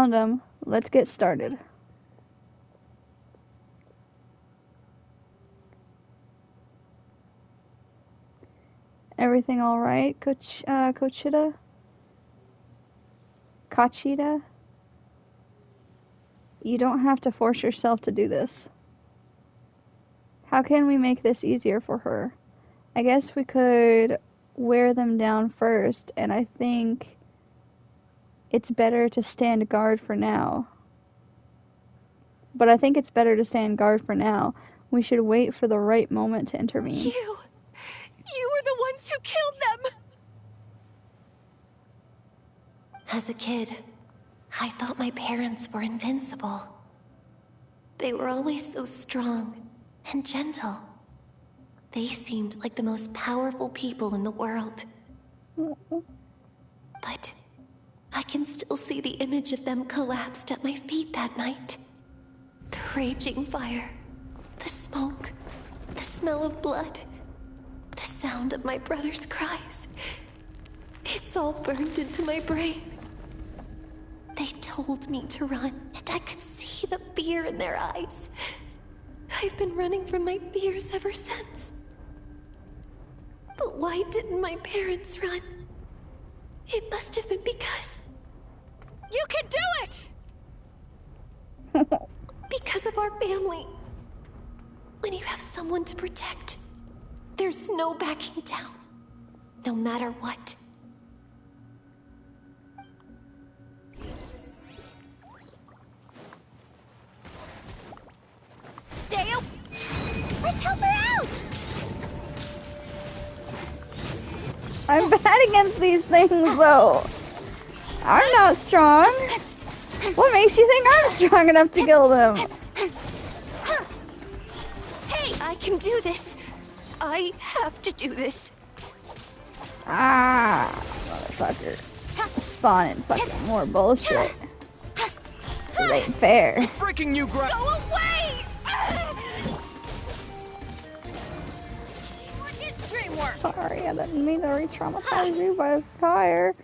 found them. Let's get started. Everything all right, Kachita? You don't have to force yourself to do this. How can we make this easier for her? I guess we could wear them down first, and I think it's better to stand guard for now. We should wait for the right moment to intervene. You were the ones who killed them! As a kid, I thought my parents were invincible. They were always so strong and gentle. They seemed like the most powerful people in the world. But I can still see the image of them collapsed at my feet that night. The raging fire, the smoke, the smell of blood, the sound of my brother's cries. It's all burned into my brain. They told me to run, and I could see the fear in their eyes. I've been running from my fears ever since. But why didn't my parents run? It must have been because... You can do it! Because of our family. When you have someone to protect, there's no backing down, no matter what. Stay up! Let's help her out! I'm bad against these things, though. I'm not strong. What makes you think I'm strong enough to kill them? Hey, I can do this. I have to do this. Ah, motherfucker. Spawning fucking more bullshit. This ain't fair. Freaking you, Go away! What is dreamwork? Sorry, I didn't mean to re-traumatize you by fire.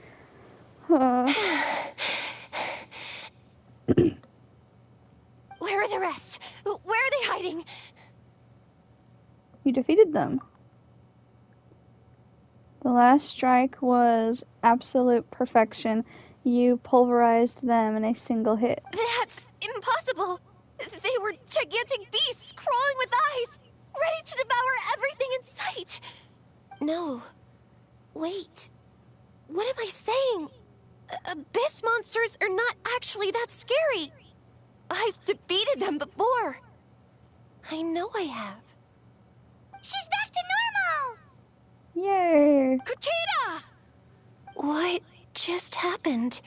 Where are the rest? Where are they hiding? You defeated them. The last strike was absolute perfection. You pulverized them in a single hit. That's impossible. They were gigantic beasts crawling with eyes, ready to devour everything in sight. No. Wait. What am I saying? Abyss monsters are not actually that scary. I've defeated them before. I know I have. She's back to normal! Yay! Kuchita! What just happened?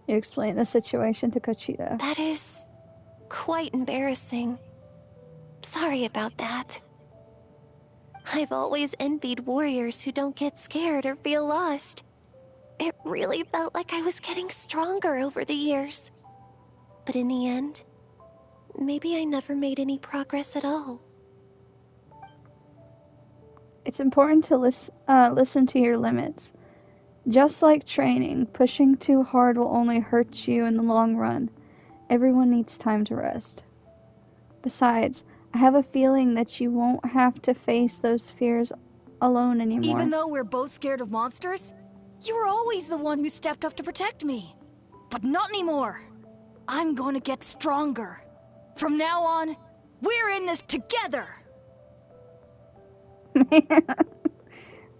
You explained the situation to Kachita. That is quite embarrassing. Sorry about that. I've always envied warriors who don't get scared or feel lost. It really felt like I was getting stronger over the years. But in the end, maybe I never made any progress at all. It's important to listen to your limits. Just like training, pushing too hard will only hurt you in the long run. Everyone needs time to rest. Besides, I have a feeling that you won't have to face those fears alone anymore. Even though we're both scared of monsters, you were always the one who stepped up to protect me. But not anymore. I'm going to get stronger. From now on, we're in this together.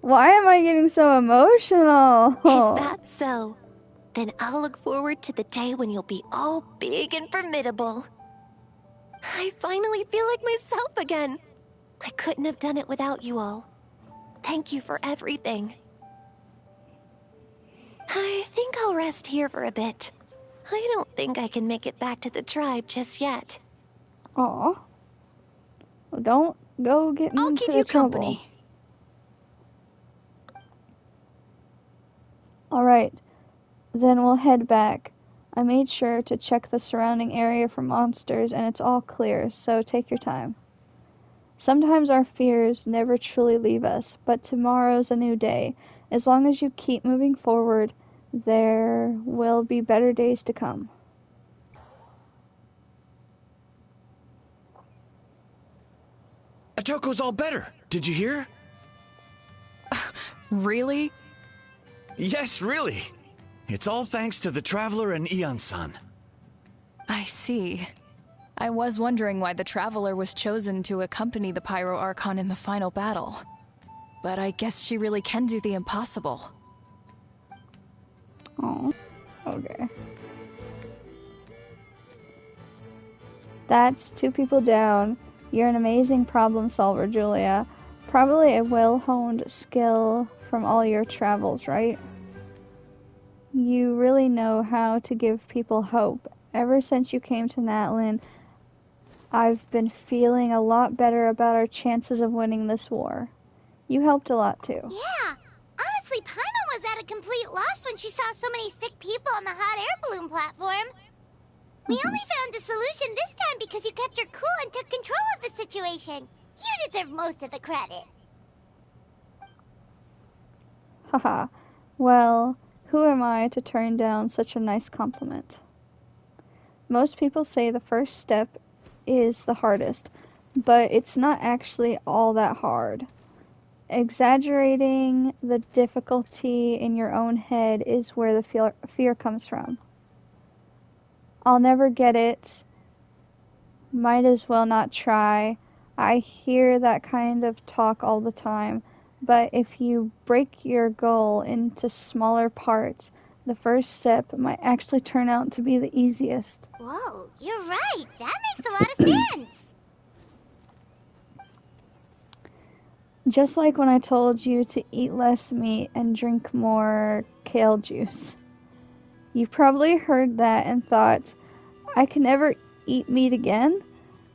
Why am I getting so emotional? Is that so? Then I'll look forward to the day when you'll be all big and formidable. I finally feel like myself again. I couldn't have done it without you all. Thank you for everything. I think I'll rest here for a bit. I don't think I can make it back to the tribe just yet. Aw. Well, don't go get I'll into keep the you trouble. company. Alright, then we'll head back. I made sure to check the surrounding area for monsters and it's all clear, so take your time. Sometimes our fears never truly leave us, but tomorrow's a new day. As long as you keep moving forward, There will be better days to come. Atoko's all better. Did you hear? Really? Yes, really. It's all thanks to the Traveler and Iansan. I see. I was wondering why the Traveler was chosen to accompany the Pyro Archon in the final battle. But I guess she really can do the impossible. Oh, okay. That's 2 people down. You're an amazing problem solver, Julia. Probably a well-honed skill from all your travels, right? You really know how to give people hope. Ever since you came to Natlin, I've been feeling a lot better about our chances of winning this war. You helped a lot too. Yeah, honestly, Paimon was at a complete loss when she saw so many sick people on the hot air balloon platform. We only found a solution this time because you kept her cool and took control of the situation. You deserve most of the credit. Haha. Well, who am I to turn down such a nice compliment? Most people say the first step is the hardest, but it's not actually all that hard. Exaggerating the difficulty in your own head is where the fear comes from. I'll never get it. Might as well not try. I hear that kind of talk all the time, but if you break your goal into smaller parts, the first step might actually turn out to be the easiest. Whoa, you're right. That makes a lot of sense. Just like when I told you to eat less meat and drink more kale juice. You probably heard that and thought, I can never eat meat again?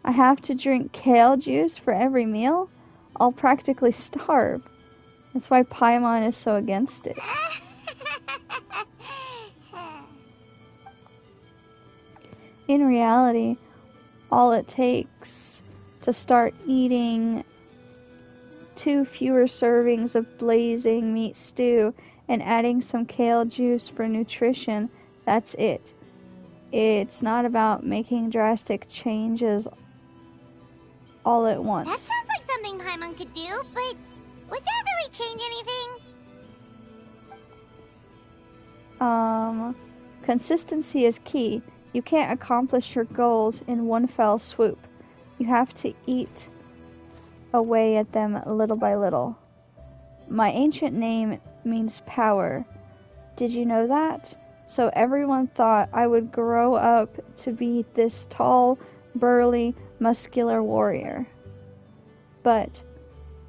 I have to drink kale juice for every meal? I'll practically starve. That's why Paimon is so against it. In reality, all it takes to start eating 2 fewer servings of blazing meat stew and adding some kale juice for nutrition, that's it. It's not about making drastic changes all at once. That sounds like something Paimon could do, but would that really change anything? Consistency is key. You can't accomplish your goals in one fell swoop. You have to eat away at them little by little. My ancient name means power. Did you know that? So everyone thought I would grow up to be this tall, burly, muscular warrior. But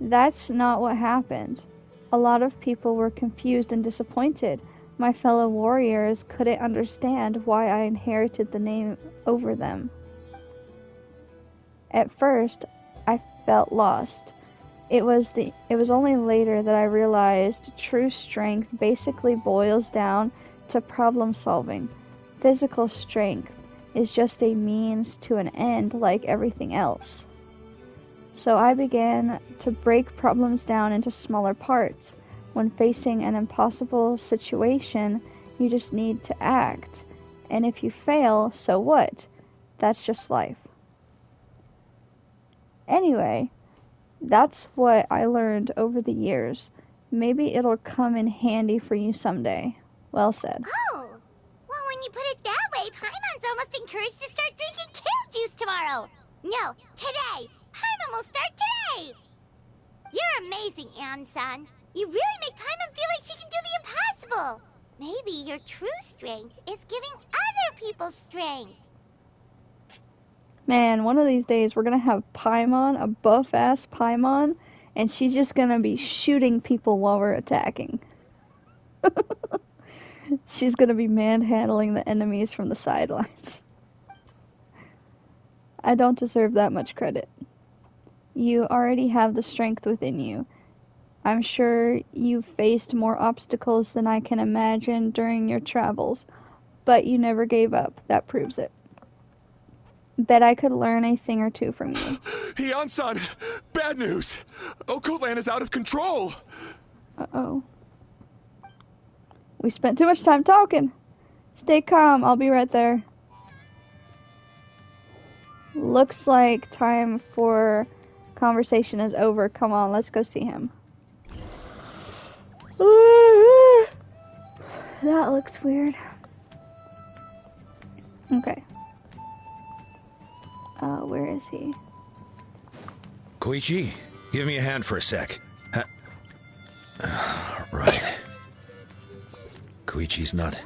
that's not what happened. A lot of people were confused and disappointed. My fellow warriors couldn't understand why I inherited the name over them. At first, I felt lost. It was only later that I realized true strength basically boils down to problem solving. Physical strength is just a means to an end like everything else. So I began to break problems down into smaller parts. When facing an impossible situation, you just need to act. And if you fail, so what? That's just life. Anyway, that's what I learned over the years. Maybe it'll come in handy for you someday. Well said. Oh, well, when you put it that way, Paimon's almost encouraged to start drinking kale juice tomorrow. No, today. Paimon will start today. You're amazing, Iansan. You really make Paimon feel like she can do the impossible. Maybe your true strength is giving other people strength. Man, one of these days we're gonna have Paimon, a buff-ass Paimon, and she's just gonna be shooting people while we're attacking. She's gonna be manhandling the enemies from the sidelines. I don't deserve that much credit. You already have the strength within you. I'm sure you've faced more obstacles than I can imagine during your travels, but you never gave up. That proves it. Bet I could learn a thing or two from you. Iansan! Bad news! Okoland is out of control! Uh-oh. We spent too much time talking. Stay calm, I'll be right there. Looks like time for conversation is over. Come on, let's go see him. That looks weird. Okay. Where is he? Koichi, give me a hand for a sec. Right. Koichi's not...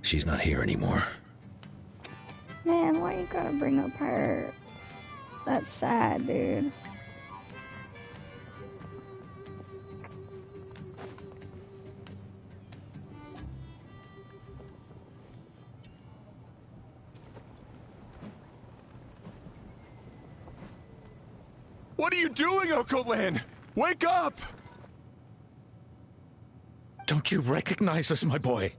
She's not here anymore. Man, why you gotta bring up her? That's sad, dude. What are you doing, Oko Lan? Wake up! Don't you recognize us, my boy?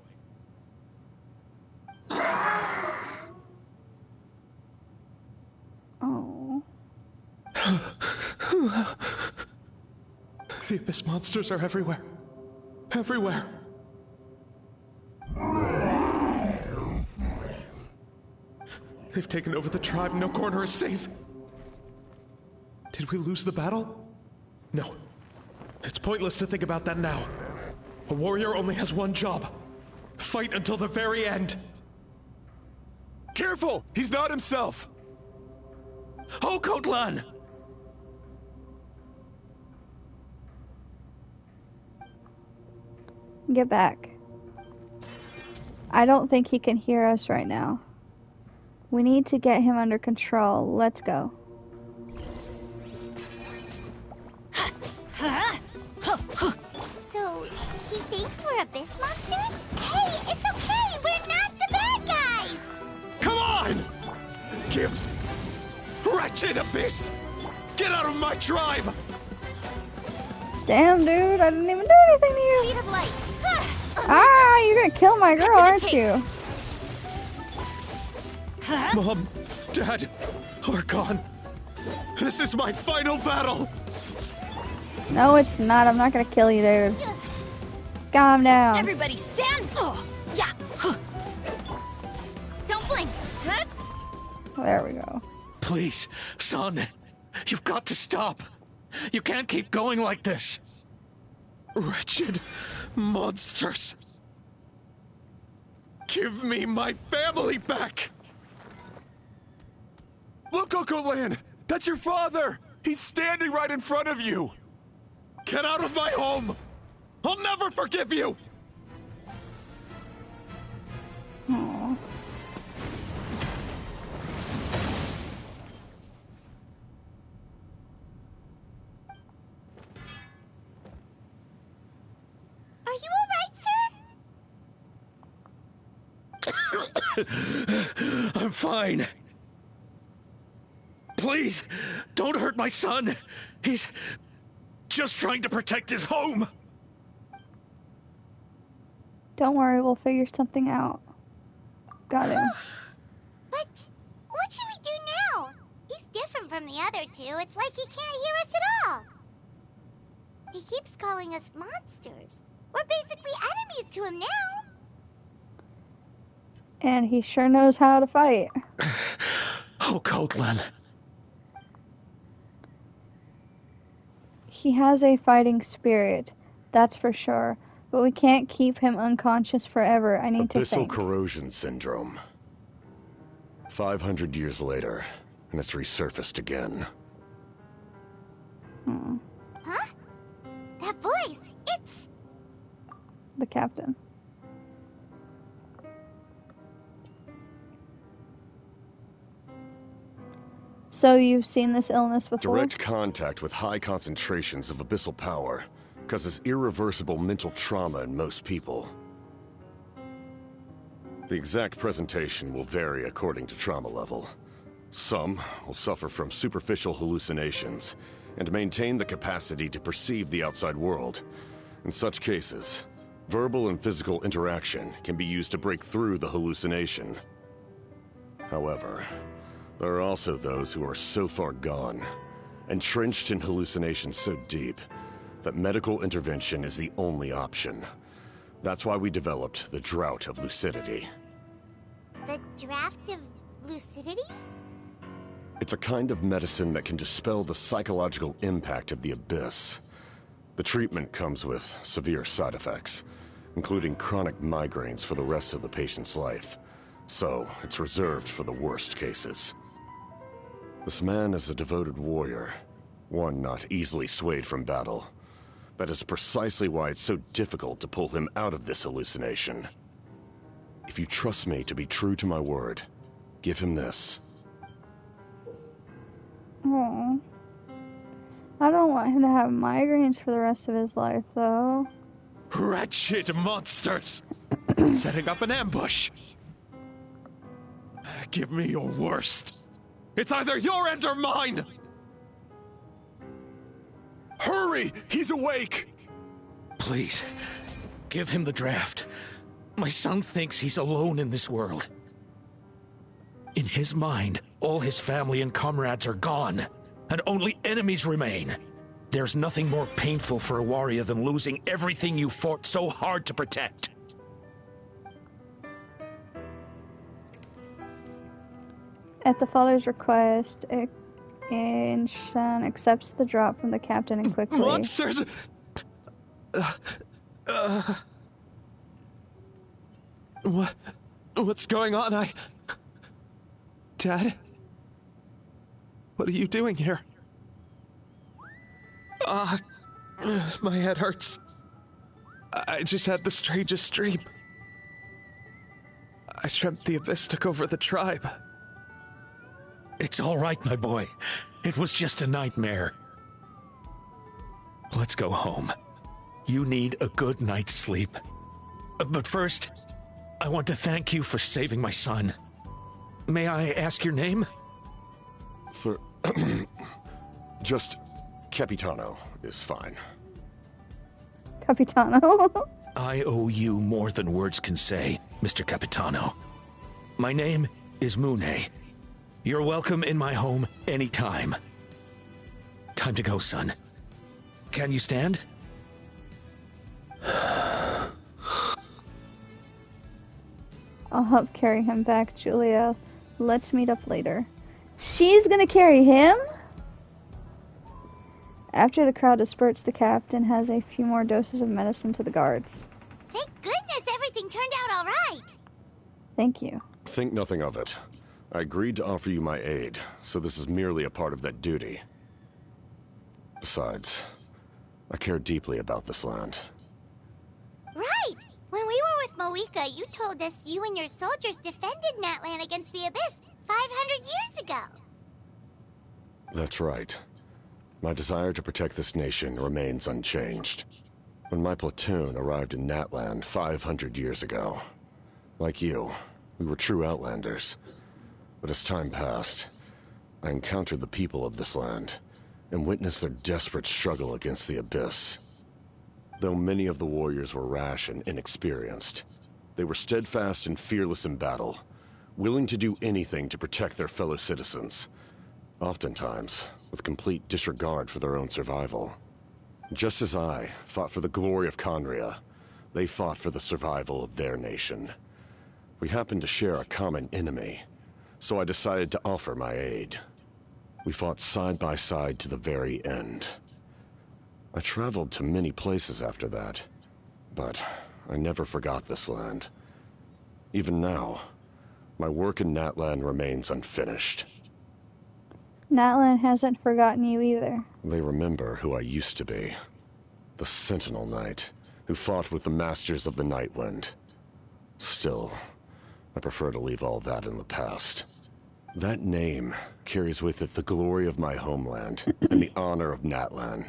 Oh. The Abyss monsters are everywhere. Everywhere. They've taken over the tribe. No corner is safe. Did we lose the battle? No. It's pointless to think about that now. A warrior only has one job. Fight until the very end. Careful! He's not himself! Oko Lan! Get back. I don't think he can hear us right now. We need to get him under control. Let's go. So, he thinks we're Abyss monsters? Hey, it's okay! We're not the bad guys! Come on! Give... Wretched Abyss! Get out of my tribe! Damn, dude, I didn't even do anything to you. Speed of light! Ah, you're gonna kill my girl, Cut to the aren't chase. you? Mom, Dad, are gone. This is my final battle! No, it's not. I'm not gonna kill you, dude. Calm down. Everybody stand! Oh, yeah! Don't blink! There we go. Please, son. You've got to stop. You can't keep going like this. Wretched monsters! Give me my family back! Look, Oko Lan! That's your father! He's standing right in front of you! Get out of my home! I'll never forgive you! Aww. Are you alright, sir? I'm fine. Please, don't hurt my son. He's just trying to protect his home. Don't worry, we'll figure something out. Got him. But what should we do now? He's different from the other two. It's like he can't hear us at all. He keeps calling us monsters. We're basically enemies to him now. And he sure knows how to fight. Oh, Lan. He has a fighting spirit, that's for sure. But we can't keep him unconscious forever. I need to Abyssal think. corrosion syndrome. 500 years later, and it's resurfaced again. Huh? That voice, it's... The captain. So you've seen this illness before? Direct contact with high concentrations of abyssal power causes irreversible mental trauma in most people. The exact presentation will vary according to trauma level. Some will suffer from superficial hallucinations and maintain the capacity to perceive the outside world. In such cases, verbal and physical interaction can be used to break through the hallucination. However, there are also those who are so far gone, entrenched in hallucinations so deep, that medical intervention is the only option. That's why we developed the Drought of Lucidity. The draft of lucidity? It's a kind of medicine that can dispel the psychological impact of the Abyss. The treatment comes with severe side effects, including chronic migraines for the rest of the patient's life. So, it's reserved for the worst cases. This man is a devoted warrior, one not easily swayed from battle. That is precisely why it's so difficult to pull him out of this hallucination. If you trust me to be true to my word, give him this. Oh. I don't want him to have migraines for the rest of his life, though. Wretched monsters! Setting up an ambush! Give me your worst. It's either your end or mine! Hurry! He's awake! Please, give him the draft. My son thinks he's alone in this world. In his mind, all his family and comrades are gone, and only enemies remain. There's nothing more painful for a warrior than losing everything you fought so hard to protect. At the father's request, Iansan accepts the drop from the captain and quickly... Monsters! What's going on? Dad? What are you doing here? My head hurts. I just had the strangest dream. I dreamt the Abyss took over the tribe. It's all right, my boy. It was just a nightmare. Let's go home. You need a good night's sleep. But first, I want to thank you for saving my son. May I ask your name? Just Capitano is fine. Capitano? I owe you more than words can say, Mr. Capitano. My name is Mune. You're welcome in my home anytime. Time to go, son. Can you stand? I'll help carry him back, Julia. Let's meet up later. She's gonna carry him? After the crowd disperses, the captain has a few more doses of medicine to the guards. Thank goodness everything turned out all right. Thank you. Think nothing of it. I agreed to offer you my aid, so this is merely a part of that duty. Besides, I care deeply about this land. Right! When we were with Moika, you told us you and your soldiers defended Natlan against the Abyss 500 years ago. That's right. My desire to protect this nation remains unchanged. When my platoon arrived in Natlan 500 years ago, like you, we were true outlanders. But as time passed, I encountered the people of this land and witnessed their desperate struggle against the Abyss. Though many of the warriors were rash and inexperienced, they were steadfast and fearless in battle, willing to do anything to protect their fellow citizens, oftentimes with complete disregard for their own survival. Just as I fought for the glory of Conria, they fought for the survival of their nation. We happened to share a common enemy, so I decided to offer my aid. We fought side by side to the very end. I traveled to many places after that, but I never forgot this land. Even now, my work in Natlan remains unfinished. Natlan hasn't forgotten you either. They remember who I used to be. The Sentinel Knight, who fought with the Masters of the Nightwind. Still, I prefer to leave all that in the past. That name carries with it the glory of my homeland and the honor of Natlan.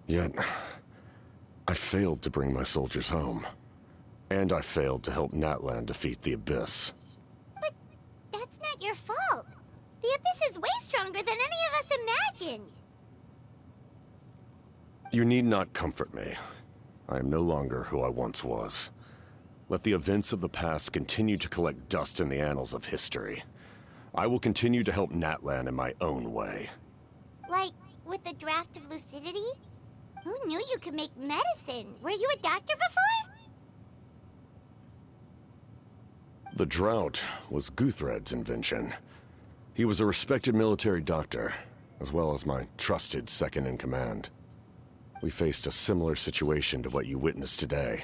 Yet, I failed to bring my soldiers home. And I failed to help Natlan defeat the Abyss. But that's not your fault. The Abyss is way stronger than any of us imagined. You need not comfort me. I am no longer who I once was. Let the events of the past continue to collect dust in the annals of history. I will continue to help Natlan in my own way. Like, with the draft of lucidity? Who knew you could make medicine? Were you a doctor before? The drought was Guthred's invention. He was a respected military doctor, as well as my trusted second-in-command. We faced a similar situation to what you witnessed today.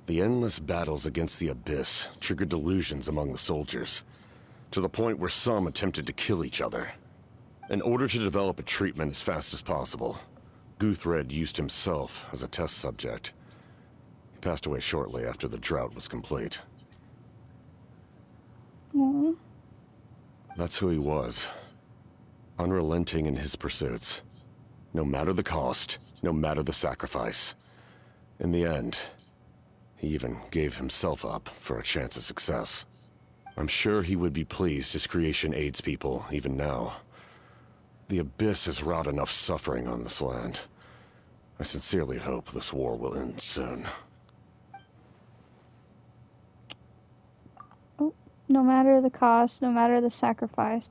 The endless battles against the Abyss triggered delusions among the soldiers, to the point where some attempted to kill each other. In order to develop a treatment as fast as possible, Guthred used himself as a test subject. He passed away shortly after the drought was complete. Aww. That's who he was. Unrelenting in his pursuits. No matter the cost, no matter the sacrifice. In the end, he even gave himself up for a chance of success. I'm sure he would be pleased his creation aids people, even now. The Abyss has wrought enough suffering on this land. I sincerely hope this war will end soon. Oh, no matter the cost, no matter the sacrifice.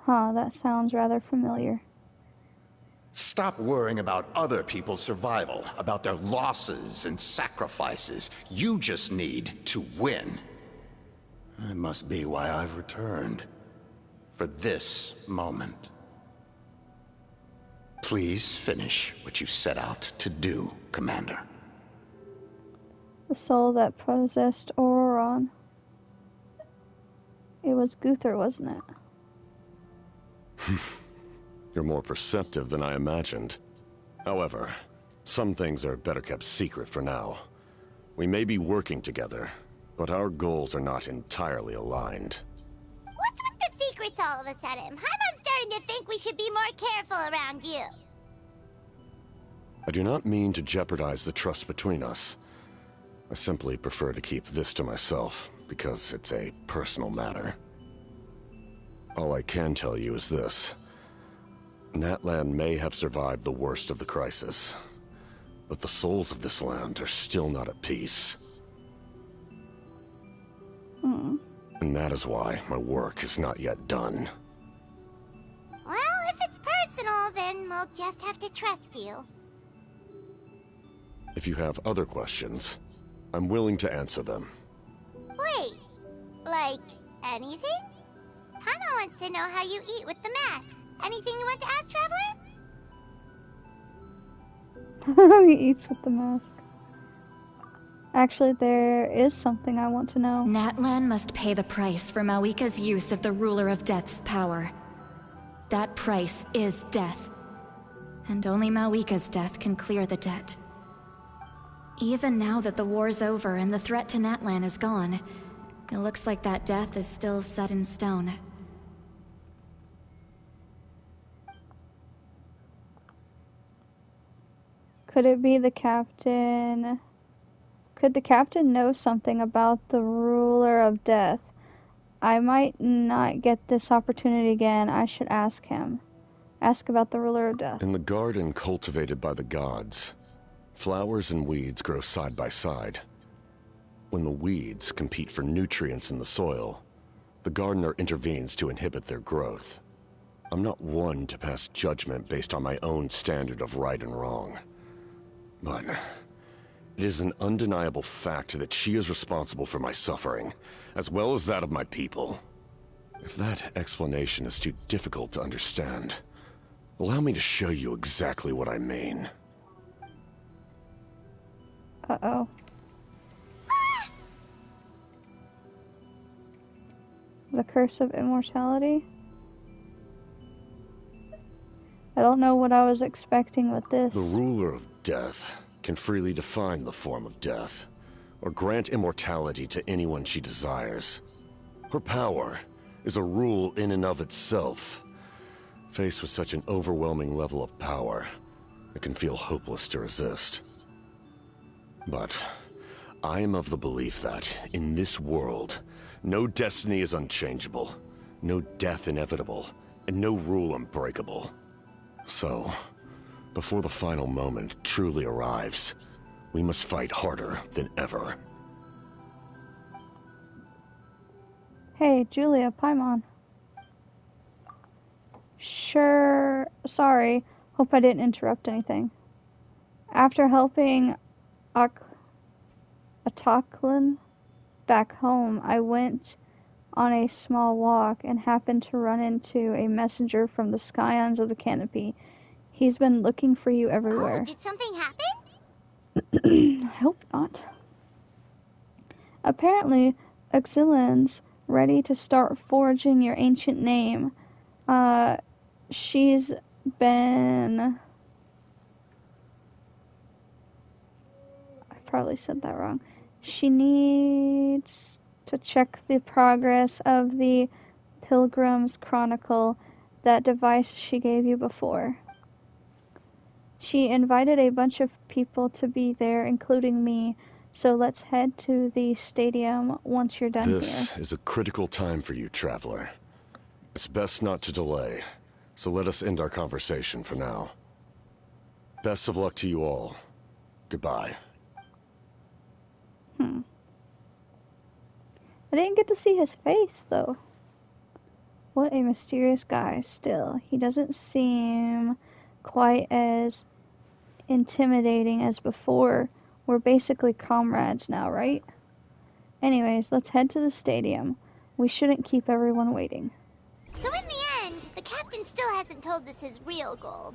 Huh, that sounds rather familiar. Stop worrying about other people's survival, about their losses and sacrifices. You just need to win. That must be why I've returned. For this moment. Please finish what you set out to do, Commander. The soul that possessed Auroron. It was Guthrie, wasn't it? You're more perceptive than I imagined. However, some things are better kept secret for now. We may be working together, but our goals are not entirely aligned. What's with the secrets all of a sudden? I'm starting to think we should be more careful around you. I do not mean to jeopardize the trust between us. I simply prefer to keep this to myself, because it's a personal matter. All I can tell you is this. Natlan may have survived the worst of the crisis, but the souls of this land are still not at peace. And that is why my work is not yet done. Well, if it's personal, then we'll just have to trust you. If you have other questions, I'm willing to answer them. Wait, like anything? Paimon wants to know how you eat with the mask. Anything you want to ask, Traveler? He eats with the mask. Actually, there is something I want to know. Natlan must pay the price for Mawika's use of the Ruler of Death's power. That price is death. And only Mawika's death can clear the debt. Even now that the war's over and the threat to Natlan is gone, it looks like that death is still set in stone. Could it be the captain? Could the captain know something about the Ruler of Death? I might not get this opportunity again. I should ask him. Ask about the Ruler of Death. In the garden cultivated by the gods, flowers and weeds grow side by side. When the weeds compete for nutrients in the soil, the gardener intervenes to inhibit their growth. I'm not one to pass judgment based on my own standard of right and wrong. But it is an undeniable fact that she is responsible for my suffering, as well as that of my people. If that explanation is too difficult to understand, allow me to show you exactly what I mean. Uh-oh. The curse of immortality? I don't know what I was expecting with this. The ruler of death can freely define the form of death, or grant immortality to anyone she desires. Her power is a rule in and of itself. Faced with such an overwhelming level of power, it can feel hopeless to resist. But I am of the belief that, in this world, no destiny is unchangeable, no death inevitable, and no rule unbreakable. So, before the final moment truly arrives, we must fight harder than ever. Hey, Julia, Paimon. Sure, sorry. Hope I didn't interrupt anything. After helping Ataklin back home, I went on a small walk and happened to run into a messenger from the Scions of the Canopy. He's been looking for you Oh, everywhere. did something happen? I hope not. Apparently, Exilian's ready to start forging your ancient name. She's been... I probably said that wrong. She needs to check the progress of the Pilgrim's Chronicle, that device she gave you before. She invited a bunch of people to be there, including me, so let's head to the stadium once you're done here. This is a critical time for you, Traveler. It's best not to delay, so let us end our conversation for now. Best of luck to you all. Goodbye. I didn't get to see his face, though. What a mysterious guy. Still, he doesn't seem quite as intimidating as before. We're basically comrades now, right? Anyways, let's head to the stadium. We shouldn't keep everyone waiting. So in the end, the captain still hasn't told us his real goal.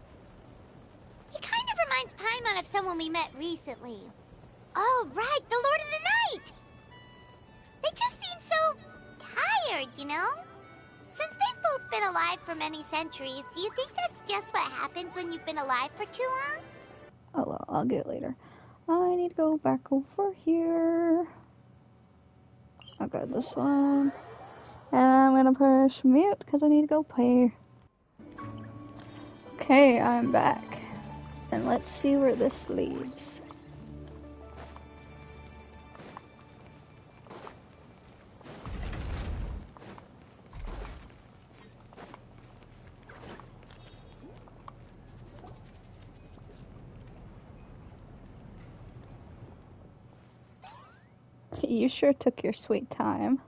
He kind of reminds Paimon of someone we met recently. Oh, right, the Lord of the Night! They just seem so tired, you know? Since they've both been alive for many centuries, do you think that's just what happens when you've been alive for too long? Oh well, I'll get it later. I need to go back over here. I got this one. And I'm gonna push mute because I need to go play. Okay, I'm back. And let's see where this leads. You sure took your sweet time.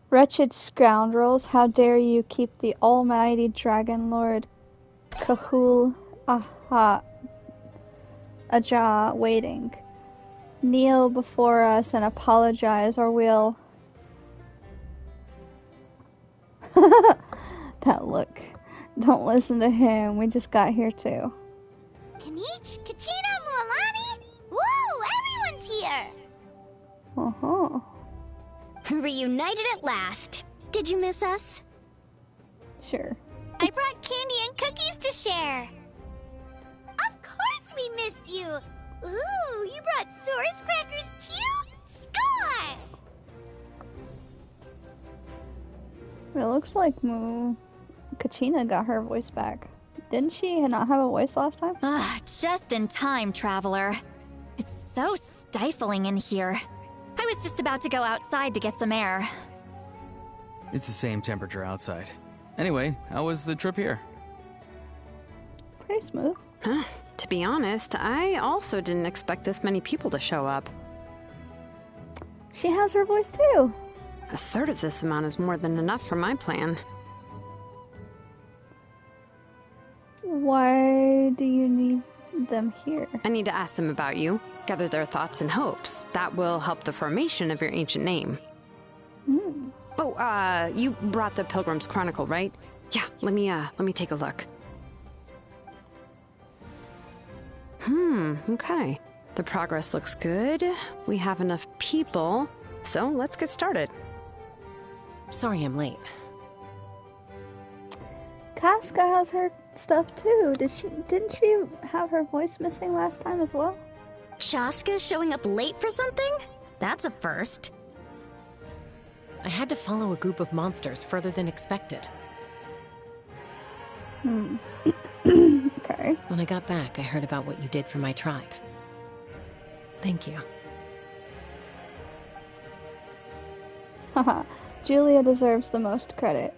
Wretched scoundrels, how dare you keep the almighty Dragon Lord Kahul Aja waiting. Kneel before us and apologize, or we'll... That look. Don't listen to him, we just got here too. Kanich, Kachina, Mualani? Woo, everyone's here! Uh-huh. Reunited at last. Did you miss us? Sure. I brought candy and cookies to share. Of course we missed you. Ooh, you brought Source crackers too? Score! It looks like Kachina got her voice back. Didn't she not have a voice last time? Just in time, Traveler. It's so stifling in here. I was just about to go outside to get some air. It's the same temperature outside. Anyway, how was the trip here? Pretty smooth. To be honest, I also didn't expect this many people to show up. She has her voice too. A third of this amount is more than enough for my plan. Why do you need them here? I need to ask them about you, gather their thoughts and hopes. That will help the formation of your ancient name. Oh, you brought the Pilgrim's Chronicle, right? Yeah, let me take a look. Okay. The progress looks good. We have enough people, so let's get started. Sorry I'm late. Casca has her stuff too. Didn't she have her voice missing last time as well? Chaska showing up late for something? That's a first. I had to follow a group of monsters further than expected. Okay. When I got back, I heard about what you did for my tribe. Thank you. Haha, Julia deserves the most credit.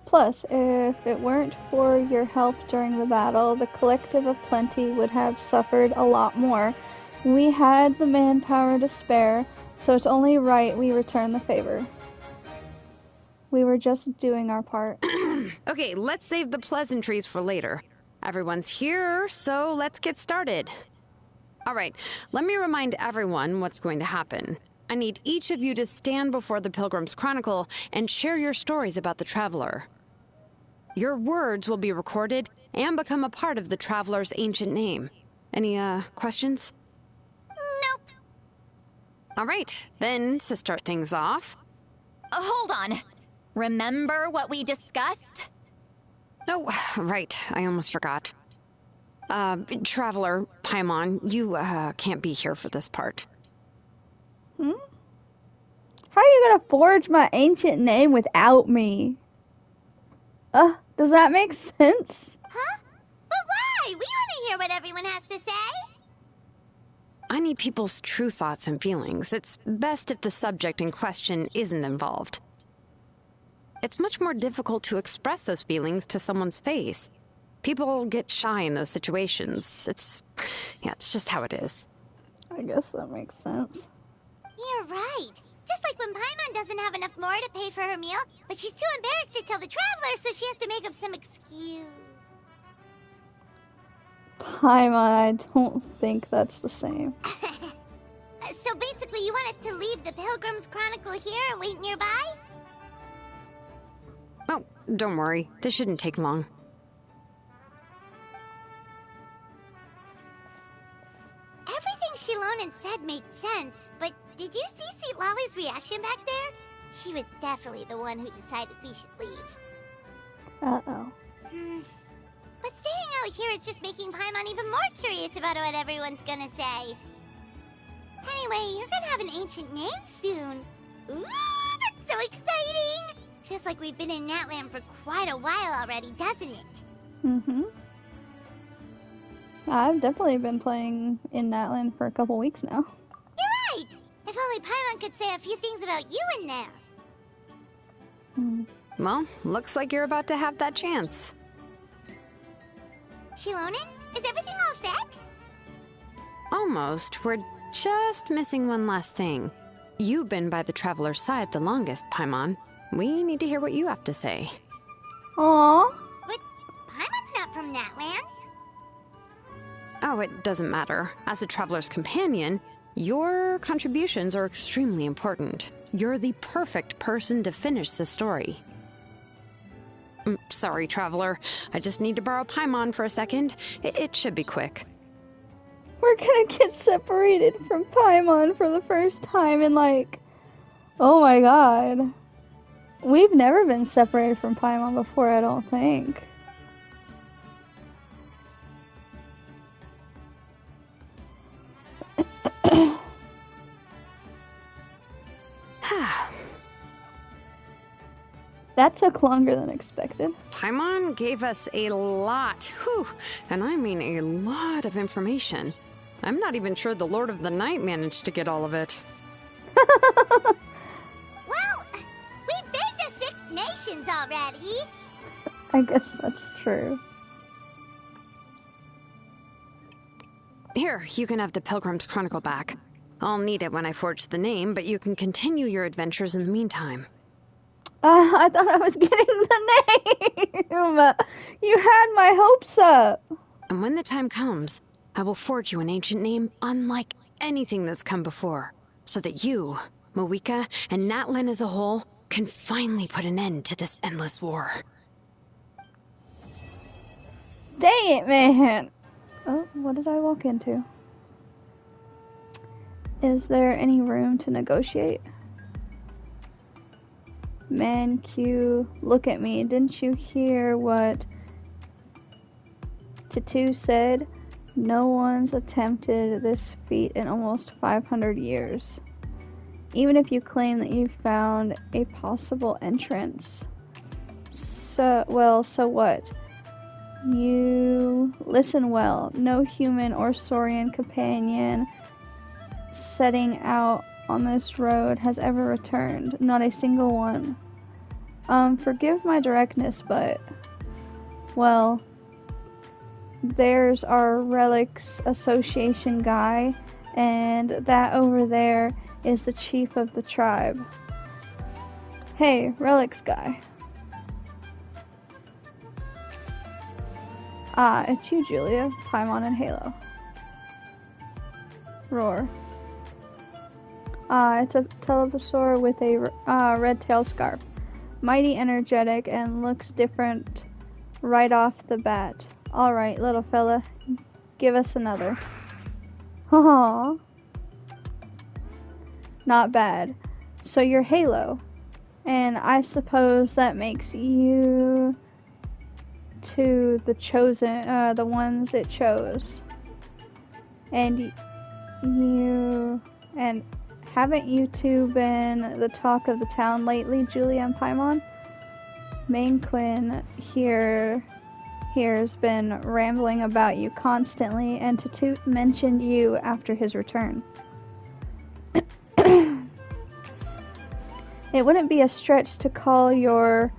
Plus, if it weren't for your help during the battle, the Collective of Plenty would have suffered a lot more. We had the manpower to spare, so it's only right we return the favor. We were just doing our part. Okay, let's save the pleasantries for later. Everyone's here, so let's get started. All right, let me remind everyone what's going to happen. I need each of you to stand before the Pilgrim's Chronicle and share your stories about the Traveler. Your words will be recorded and become a part of the Traveler's ancient name. Any, questions? Nope. All right, then, to start things off... Hold on. Remember what we discussed? Oh, right, I almost forgot. Traveler, Paimon, you, can't be here for this part. How are you gonna forge my ancient name without me? Does that make sense? Huh? But why? We want to hear what everyone has to say. I need people's true thoughts and feelings. It's best if the subject in question isn't involved. It's much more difficult to express those feelings to someone's face. People get shy in those situations. It's just how it is. I guess that makes sense. You're right. Just like when Paimon doesn't have enough lore to pay for her meal, but she's too embarrassed to tell the Traveler, so she has to make up some excuse. Paimon, I don't think that's the same. So basically you want us to leave the Pilgrim's Chronicle here and wait nearby? Oh, don't worry. This shouldn't take long. Everything Shilonen said made sense, but did you see St. Lolly's reaction back there? She was definitely the one who decided we should leave. Uh-oh. But staying out here is just making Paimon even more curious about what everyone's gonna say. Anyway, you're gonna have an ancient name soon. Ooh, that's so exciting! Feels like we've been in Natland for quite a while already, doesn't it? I've definitely been playing in Natland for a couple weeks now. You're right! If only Paimon could say a few things about you in there. Well, looks like you're about to have that chance. Shilonen, is everything all set? Almost. We're just missing one last thing. You've been by the Traveler's side the longest, Paimon. We need to hear what you have to say. Aww. But Paimon's not from Natland. Oh, it doesn't matter. As a Traveler's companion, your contributions are extremely important. You're the perfect person to finish the story. Sorry, Traveler. I just need to borrow Paimon for a second. It should be quick. We're gonna get separated from Paimon for the first time in oh my god. We've never been separated from Paimon before, I don't think. That took longer than expected. Paimon gave us a lot, and I mean a lot of information. I'm not even sure the Lord of the Night managed to get all of it. Well, we've been to 6 nations already. I guess that's true. Here, you can have the Pilgrim's Chronicle back. I'll need it when I forge the name, but you can continue your adventures in the meantime. I thought I was getting the name! You had my hopes up! And when the time comes, I will forge you an ancient name unlike anything that's come before, so that you, Moeka, and Natlan as a whole can finally put an end to this endless war. Dang it, man! Oh, what did I walk into? Is there any room to negotiate? Man, Q, look at me. Didn't you hear what Tatu said? No one's attempted this feat in almost 500 years. Even if you claim that you found a possible entrance. So what? You listen well. No human or Saurian companion setting out on this road has ever returned. Not a single one. Forgive my directness, but, well, there's our Relics Association guy, and that over there is the chief of the tribe. Hey, Relics guy. Ah, it's you, Julia, Paimon, and Halo. Roar. It's a Televisaur with a red tail scarf. Mighty energetic and looks different right off the bat. Alright, little fella, give us another. Aww. Not bad. So you're Halo. And I suppose that makes you to the chosen, the ones it chose. And haven't you two been the talk of the town lately, Julia and Paimon? Mainquin here's been rambling about you constantly, and Tatut mentioned you after his return. It wouldn't be a stretch to call your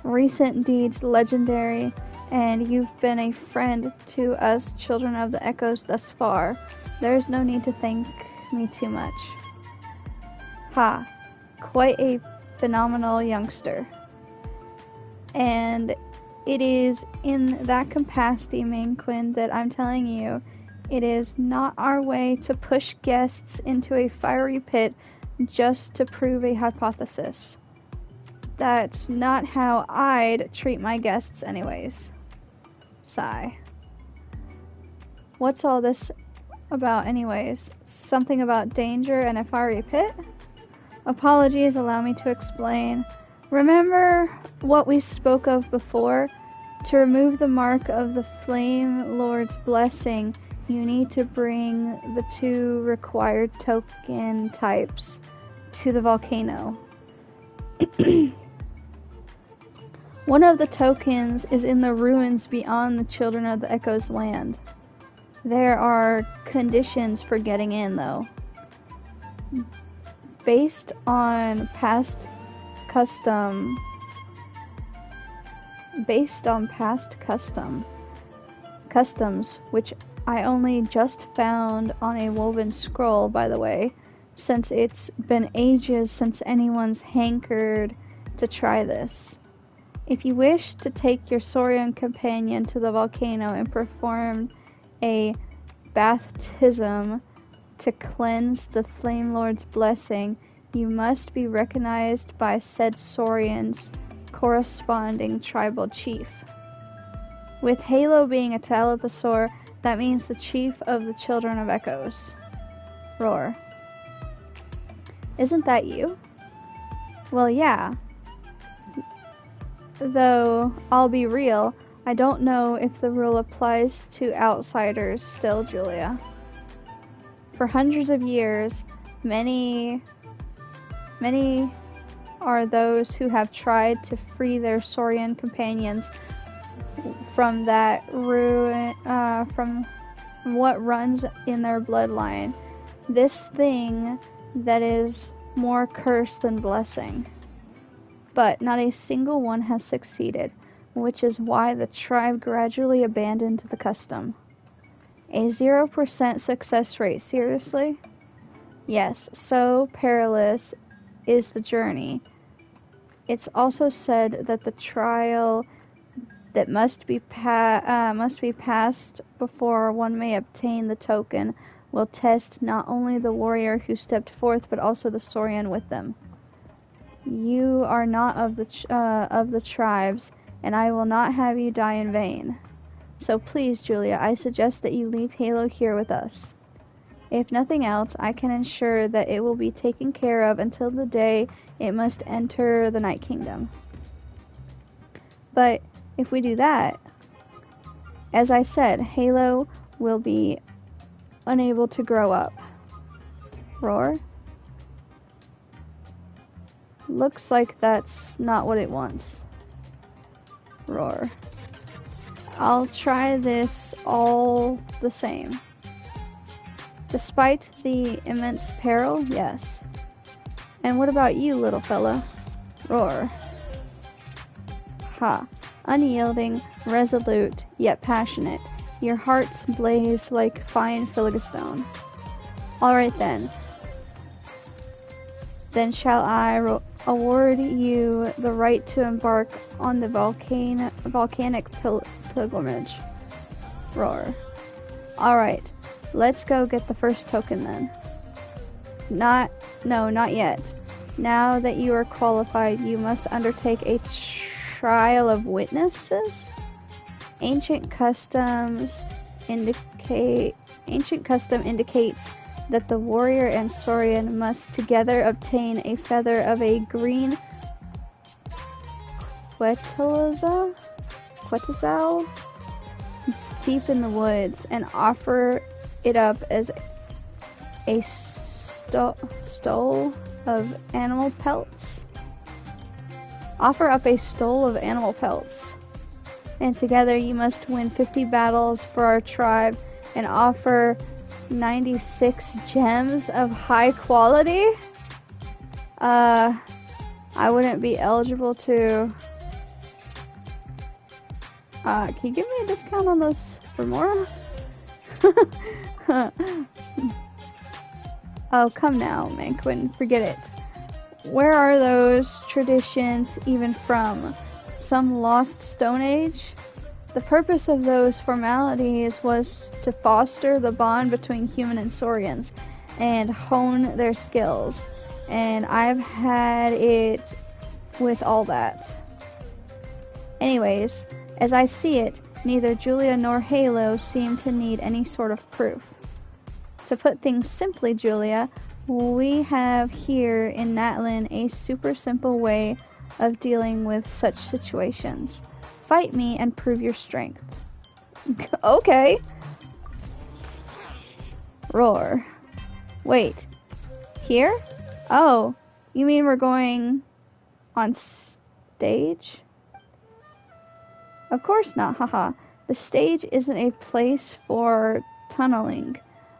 recent deeds legendary, and you've been a friend to us children of the Echoes thus far. There's no need to thank me too much. Ha, quite a phenomenal youngster. And it is in that capacity, Mainquin, that I'm telling you, it is not our way to push guests into a fiery pit just to prove a hypothesis. That's not how I'd treat my guests anyways. Sigh. What's all this about anyways? Something about danger and a fiery pit? Apologies, allow me to explain. Remember what we spoke of before? To remove the mark of the Flame Lord's blessing, you need to bring the 2 required token types to the volcano. One of the tokens is in the ruins beyond the Children of the Echoes land. There are conditions for getting in, though. Based on past customs, which I only just found on a woven scroll, by the way, since it's been ages since anyone's hankered to try this. If you wish to take your Saurian companion to the volcano and perform a baptism to cleanse the Flame Lord's blessing, you must be recognized by said Saurian's corresponding tribal chief. With Halo being a Televisaur, that means the chief of the Children of Echoes. Roar. Isn't that you? Well, yeah. Though, I'll be real, I don't know if the rule applies to outsiders still, Julia. For hundreds of years, many are those who have tried to free their Saurian companions from that ruin, from what runs in their bloodline. This thing that is more curse than blessing. But not a single one has succeeded, which is why the tribe gradually abandoned the custom. A 0% success rate, seriously? Yes, so perilous is the journey. It's also said that the trial that must be passed before one may obtain the token will test not only the warrior who stepped forth, but also the Saurian with them. You are not of the tribes, and I will not have you die in vain. So please, Julia, I suggest that you leave Halo here with us. If nothing else, I can ensure that it will be taken care of until the day it must enter the Night Kingdom. But if we do that, as I said, Halo will be unable to grow up. Roar? Looks like that's not what it wants. Roar. I'll try this all the same. Despite the immense peril, yes. And what about you, little fella? Roar. Ha. Unyielding, resolute, yet passionate. Your hearts blaze like fine philogastone. Alright then. Then shall I award you the right to embark on the volcanic pilgrimage. Roar. Alright. Let's go get the first token then. No, not yet. Now that you are qualified, you must undertake a trial of witnesses. Ancient custom indicates that the warrior and Saurian must together obtain a feather of a green quetzal deep in the woods and offer it up as a stole of animal pelts. Offer up a stole of animal pelts. And together you must win 50 battles for our tribe and offer 96 gems of high quality. I wouldn't be eligible to... can you give me a discount on those for more? Oh, come now, Manquin, forget it. Where are those traditions even from? Some lost Stone Age? The purpose of those formalities was to foster the bond between human and Saurians and hone their skills. And I've had it with all that. Anyways, as I see it, neither Julia nor Halo seem to need any sort of proof. To put things simply, Julia, we have here in Natlin a super simple way of dealing with such situations. Fight me and prove your strength. Okay. Roar. Wait. Here? Oh, you mean we're going on stage? Of course not, haha. The stage isn't a place for tunneling.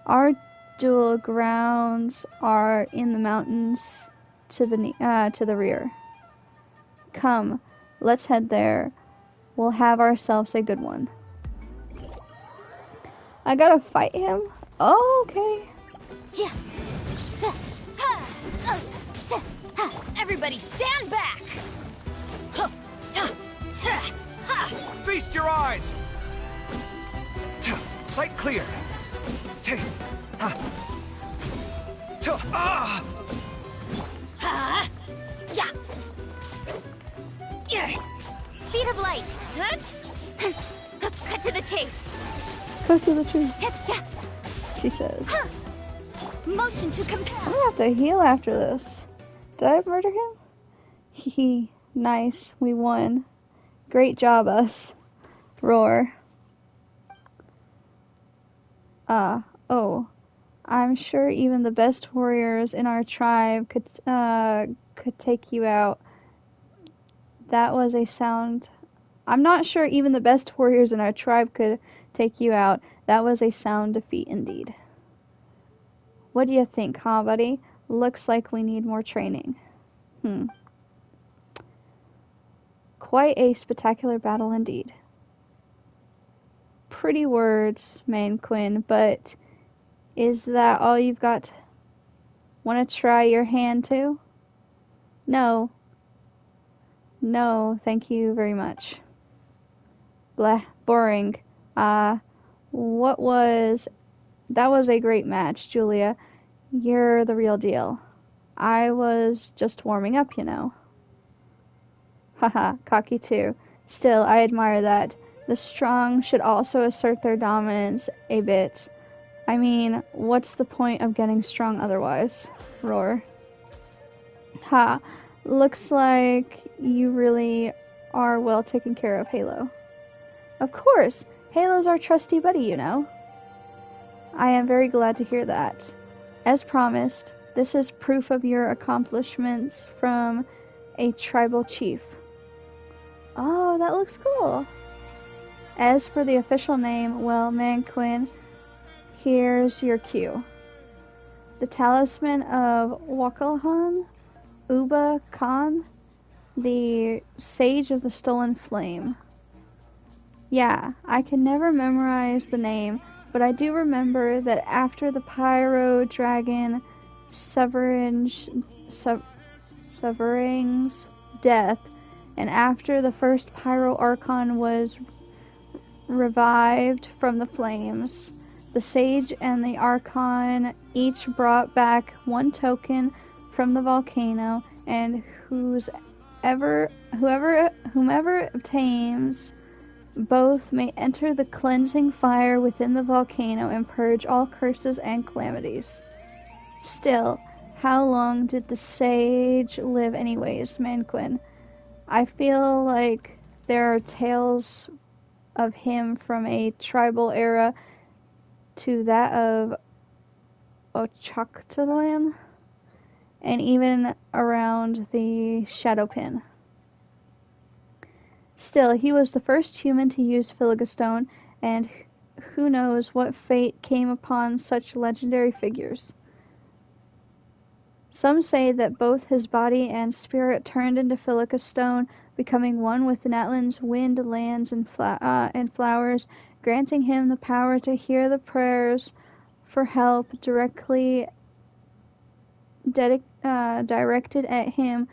Our duel grounds are in the mountains to the rear. Come, let's head there. We'll have ourselves a good one. I gotta fight him? Oh, okay. Everybody stand back! Feast your eyes! Sight clear! Speed of light. Cut to the chase. Cut to the chase. She says. Motion to compel. I'm gonna have to heal after this. Did I murder him? Hehe. Nice. We won. Great job, us. Roar. Oh. I'm sure even the best warriors in our tribe could take you out. That was a sound... I'm not sure even the best warriors in our tribe could take you out. That was a sound defeat indeed. What do you think, huh, buddy? Looks like we need more training. Quite a spectacular battle indeed. Pretty words, Manquin, but is that all you've got? Want to try your hand too? No. No, thank you very much. Blah, boring. That was a great match, Julia. You're the real deal. I was just warming up, you know. Haha, cocky too. Still, I admire that. The strong should also assert their dominance a bit. I mean, what's the point of getting strong otherwise? Roar. Ha, looks like you really are well taken care of, Halo. Of course, Halo's our trusty buddy, you know. I am very glad to hear that. As promised, this is proof of your accomplishments from a tribal chief. Oh, that looks cool. As for the official name, well, Manquin, here's your cue. The talisman of Wakalhan, Uba Khan, the Sage of the Stolen Flame. Yeah, I can never memorize the name, but I do remember that after the Pyro Dragon Severing's death, and after the first Pyro Archon was revived from the flames, The sage and the archon each brought back one token from the volcano, and whomever obtains both may enter the cleansing fire within the volcano and purge all curses and calamities. Still, how long did the sage live anyways, Manquin? I feel like there are tales of him from a tribal era to that of Ochaktalan, and even around the Shadow Pin. Still, he was the first human to use Philogastone, and who knows what fate came upon such legendary figures. Some say that both his body and spirit turned into Philogastone, becoming one with Natlan's wind, lands, and flowers, granting him the power to hear the prayers for help directly directed at him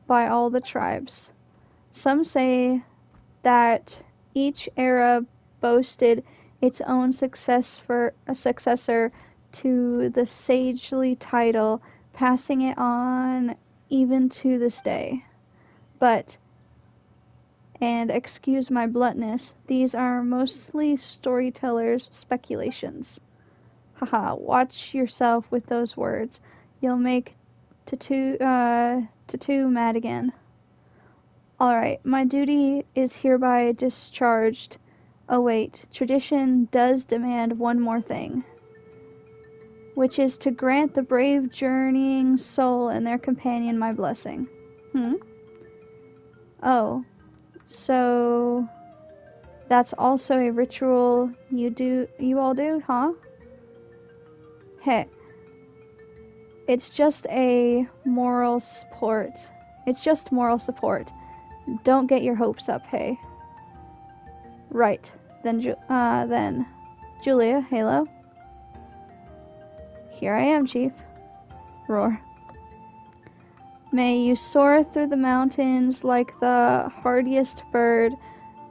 by all the tribes. Some say that each era boasted its own successor to the sagely title, passing it on even to this day. But, and excuse my bluntness, these are mostly storytellers' speculations. Haha, watch yourself with those words. You'll make Tattoo mad again. Alright, my duty is hereby discharged. Oh wait, tradition does demand one more thing, which is to grant the brave journeying soul and their companion my blessing. Oh, so that's also a ritual you all do, huh? Hey, it's just moral support. Don't get your hopes up, hey. Right. Then Julia, Halo. Here I am, Chief. Roar. May you soar through the mountains like the hardiest bird.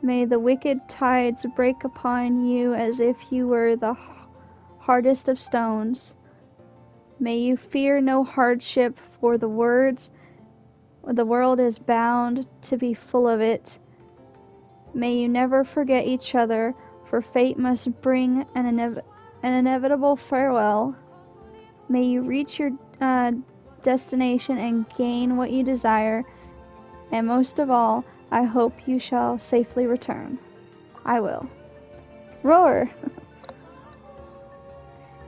May the wicked tides break upon you as if you were the hardest of stones. May you fear no hardship, for the world is bound to be full of it. May you never forget each other, for fate must bring an inevitable farewell. May you reach your destination and gain what you desire, and most of all, I hope you shall safely return. I will. Roar!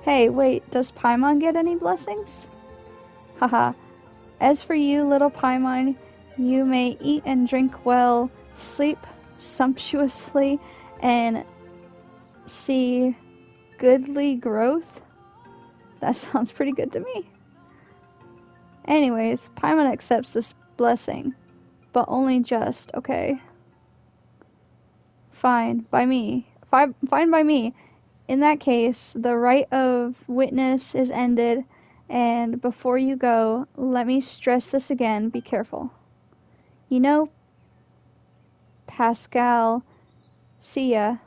Hey, wait, does Paimon get any blessings? Haha. As for you, little Paimon, you may eat and drink well, sleep sumptuously, and see goodly growth. That sounds pretty good to me. Anyways, Paimon accepts this blessing, but only just, okay? Fine by me. Fine by me. In that case, the right of witness is ended, and before you go, let me stress this again, be careful. You know, Pascal, see ya.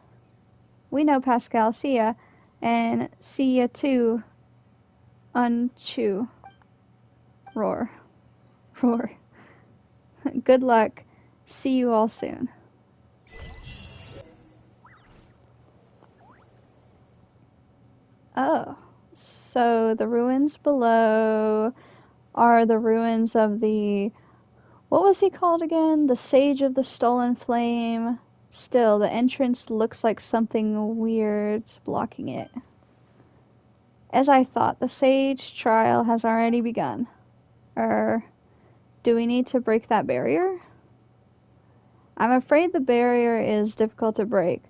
We know Pascal, see ya. And see ya too, Unchew. Roar. Roar. Good luck. See you all soon. Oh, so the ruins below are the ruins of the... What was he called again? The Sage of the Stolen Flame. Still, the entrance looks like something weird's blocking it. As I thought, the Sage trial has already begun. Do we need to break that barrier? I'm afraid the barrier is difficult to break.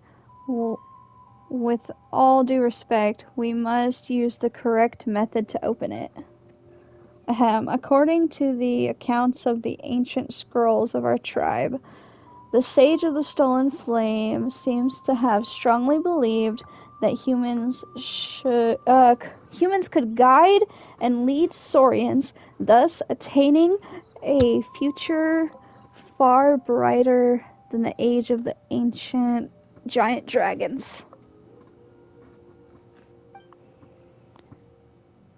With all due respect, we must use the correct method to open it. According to the accounts of the ancient scrolls of our tribe, the Sage of the Stolen Flame seems to have strongly believed that humans could guide and lead Saurians, thus attaining a future far brighter than the age of the ancient giant dragons.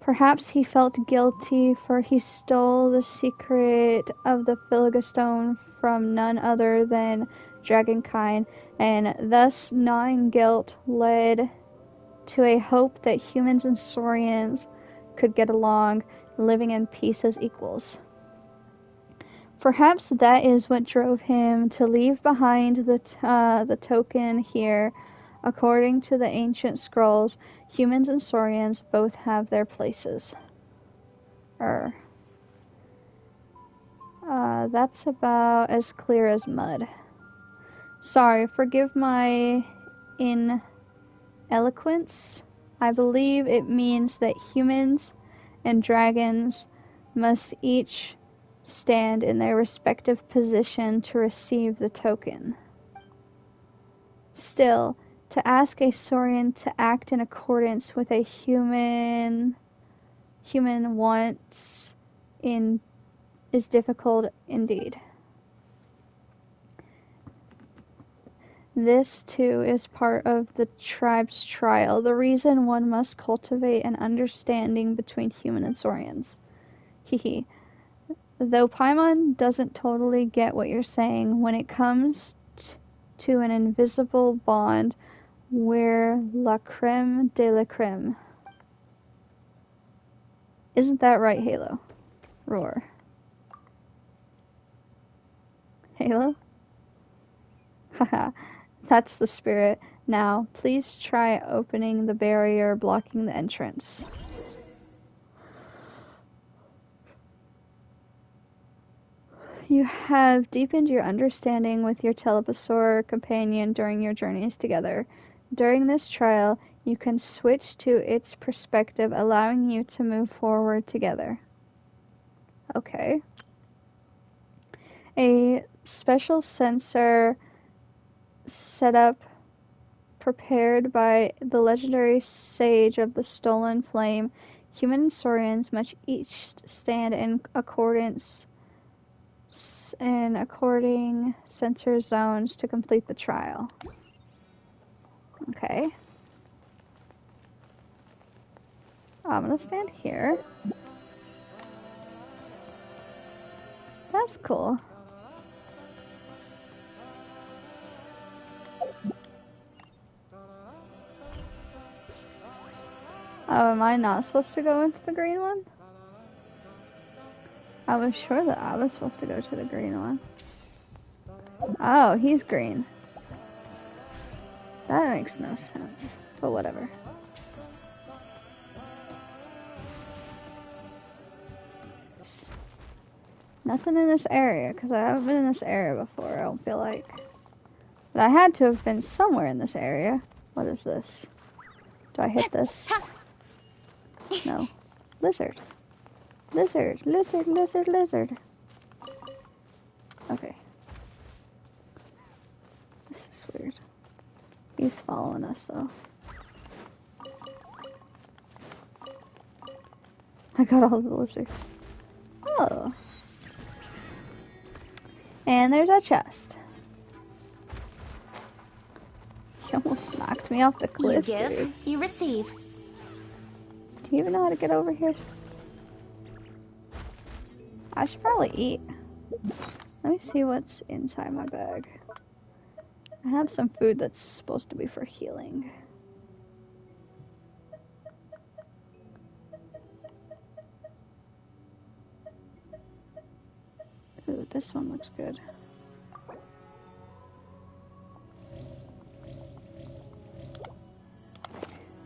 Perhaps he felt guilty, for he stole the secret of the Philogastone from none other than dragonkind, and thus gnawing guilt led to a hope that humans and saurians could get along, living in peace as equals. Perhaps that is what drove him to leave behind the token here. According to the ancient scrolls, humans and saurians both have their places. That's about as clear as mud. Sorry, forgive my ineloquence. I believe it means that humans and dragons must each stand in their respective position to receive the token. Still, to ask a saurian to act in accordance with a human wants is difficult indeed. This, too, is part of the tribe's trial, the reason one must cultivate an understanding between human and saurians. Hehe. Though Paimon doesn't totally get what you're saying, when it comes to an invisible bond, we're la creme de la creme. Isn't that right, Halo? Roar. Halo? Haha, that's the spirit. Now, please try opening the barrier blocking the entrance. You have deepened your understanding with your telepasaur companion during your journeys together. During this trial, you can switch to its perspective, allowing you to move forward together. Okay. A special sensor setup prepared by the legendary sage of the stolen flame. Human and saurians must each stand in according sensor zones to complete the trial. Okay. I'm gonna stand here. That's cool. Oh, am I not supposed to go into the green one? I was sure that I was supposed to go to the green one. Oh, he's green. That makes no sense, but whatever. Nothing in this area, because I haven't been in this area before, I don't feel like. But I had to have been somewhere in this area. What is this? Do I hit this? No. Lizard. Lizard, lizard, lizard, lizard. Okay. This is weird. He's following us, though. I got all the lizards. Oh. And there's a chest. He almost knocked me off the cliff, You give, dude. you receive. Do you even know how to get over here? I should probably eat. Let me see what's inside my bag. I have some food that's supposed to be for healing. Ooh, this one looks good.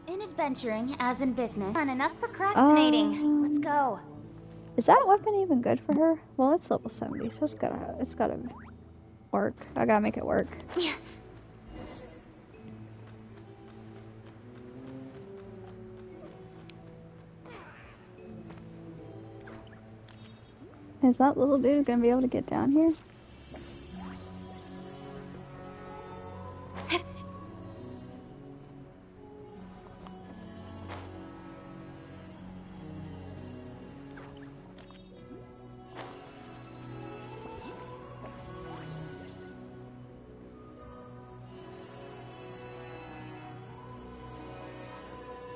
In adventuring, as in business, and enough procrastinating. Let's go. Is that weapon even good for her? Well, it's level 70, so it's gotta work. I gotta make it work. Yeah. Is that little dude gonna be able to get down here?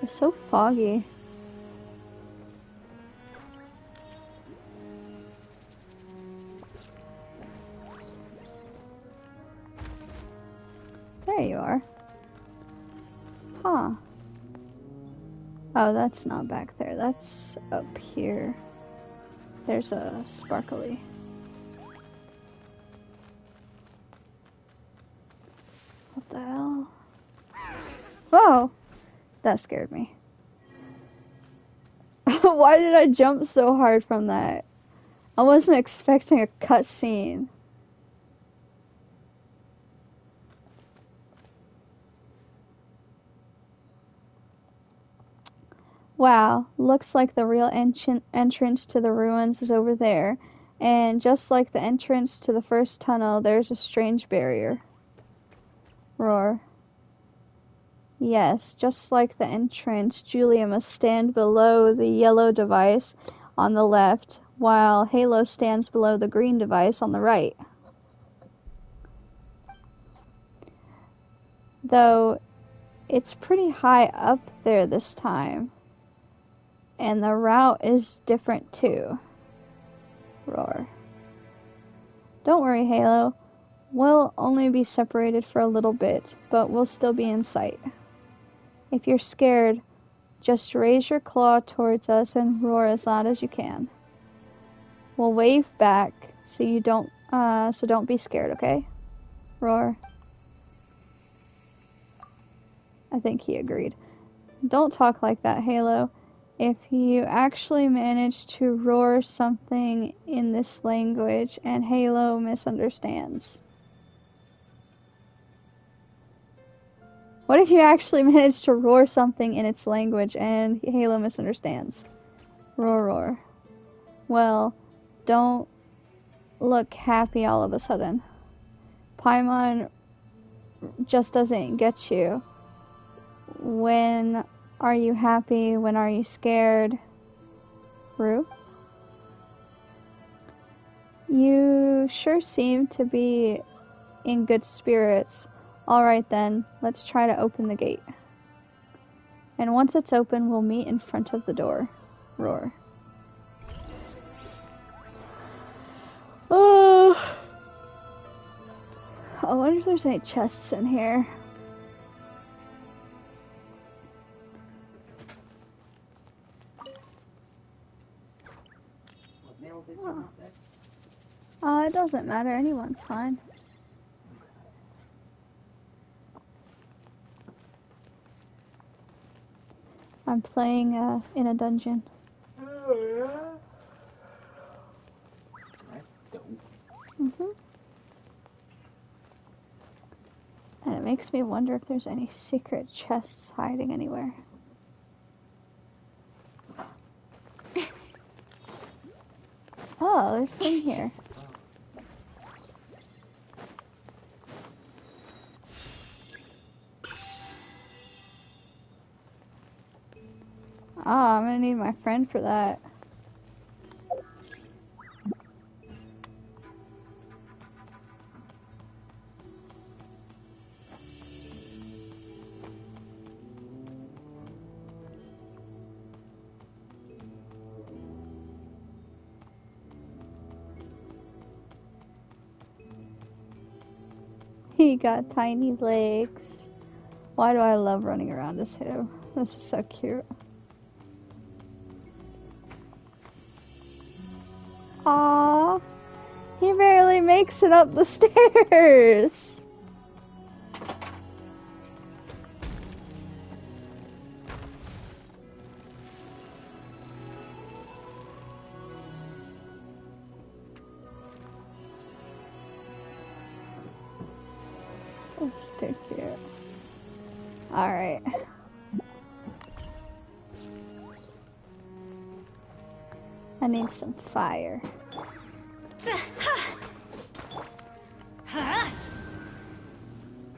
It's so foggy. There you are. Huh. Oh, that's not back there. That's up here. There's a sparkly. What the hell? Whoa! That scared me. Why did I jump so hard from that? I wasn't expecting a cutscene. Wow, looks like the real entrance to the ruins is over there. And just like the entrance to the first tunnel, there's a strange barrier. Roar. Yes, just like the entrance, Julia must stand below the yellow device on the left, while Halo stands below the green device on the right. Though, it's pretty high up there this time. And the route is different too. Roar. Don't worry, Halo. We'll only be separated for a little bit, but we'll still be in sight. If you're scared, just raise your claw towards us and roar as loud as you can. We'll wave back so don't be scared, okay? Roar. I think he agreed. Don't talk like that, Halo. If you actually manage to roar something in this language and Halo misunderstands. What if you actually manage to roar something in its language and Halo misunderstands? Roar, roar. Well, don't look happy all of a sudden. Paimon just doesn't get you. When are you happy? When are you scared? Rue? You sure seem to be in good spirits. Alright then, let's try to open the gate. And once it's open, we'll meet in front of the door. Roar. Oh, I wonder if there's any chests in here. It doesn't matter. Anyone's fine. I'm playing in a dungeon. Oh, yeah? That's nice. And it makes me wonder if there's any secret chests hiding anywhere. Oh, there's a thing here. Oh, I'm gonna need my friend for that. He got tiny legs. Why do I love running around as him? This is so cute. Aww. He barely makes it up the stairs. That's too cute. Alright. I need some fire.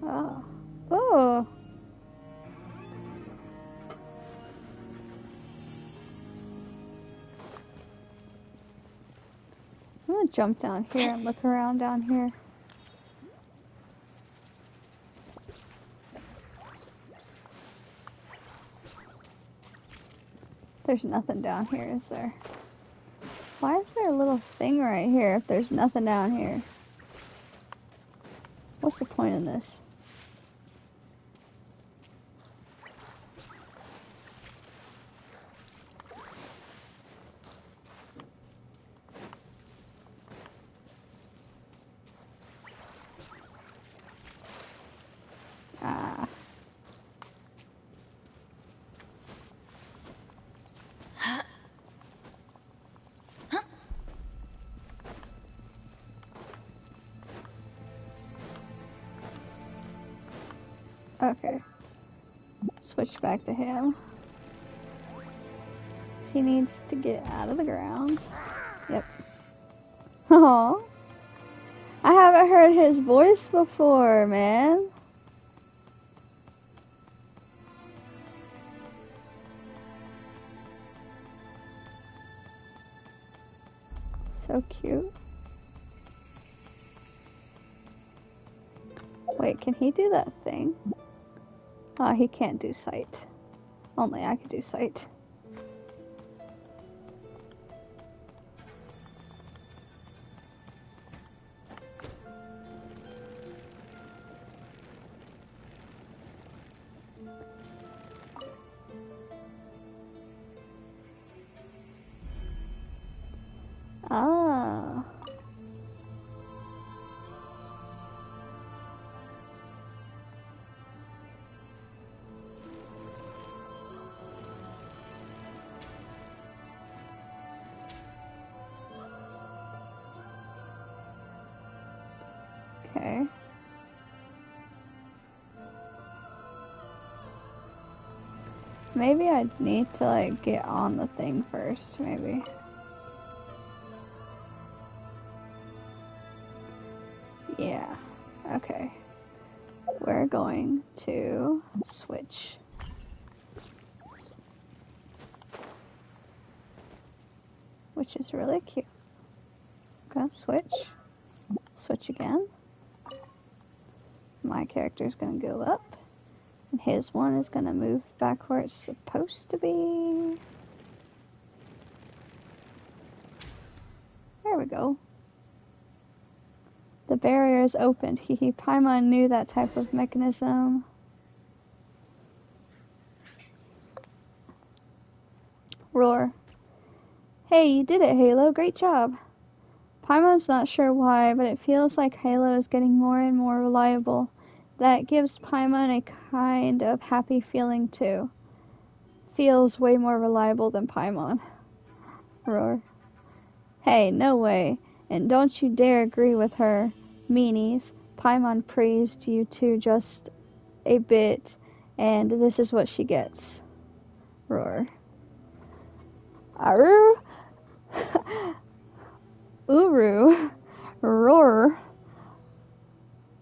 Oh. Oh. I'm gonna jump down here and look around down here. There's nothing down here, is there? Why is there a little thing right here if there's nothing down here? What's the point in this? Okay. Switch back to him. He needs to get out of the ground. Yep. Aww. I haven't heard his voice before, man. So cute. Wait, can he do that thing? Oh, he can't do sight. Only I could do sight. Ah. Okay. Maybe I need to like get on the thing first, maybe. Yeah. Okay. We're going to switch. Which is really cute. Gonna switch. Switch again. My character's gonna go up. And his one is gonna move back where it's supposed to be. There we go. The barrier is opened. Hehe. Paimon knew that type of mechanism. Roar. Hey, you did it, Halo. Great job. Paimon's not sure why, but it feels like Halo is getting more and more reliable. That gives Paimon a kind of happy feeling too. Feels way more reliable than Paimon. Roar. Hey, no way. And don't you dare agree with her. Meanies. Paimon praised you two just a bit, and this is what she gets. Roar. Aru. Uru. Roar.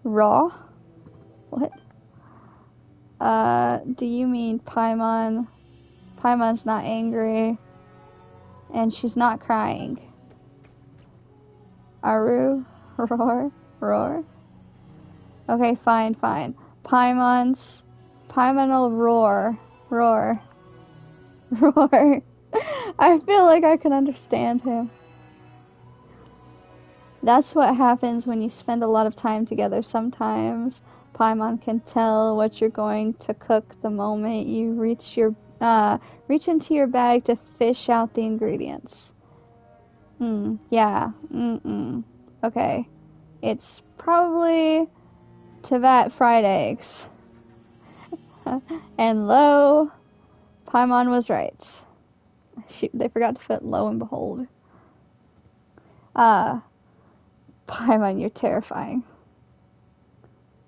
Raw. What? Do you mean Paimon? Paimon's not angry, and she's not crying. Aru. Roar. Roar. Okay, fine. Paimon will roar. Roar. Roar. I feel like I can understand him. That's what happens when you spend a lot of time together. Sometimes Paimon can tell what you're going to cook the moment you reach into your bag to fish out the ingredients. Yeah. Okay. It's probably Teyvat fried eggs. And lo, Paimon was right. Shoot, they forgot to put lo and behold. Paimon, you're terrifying.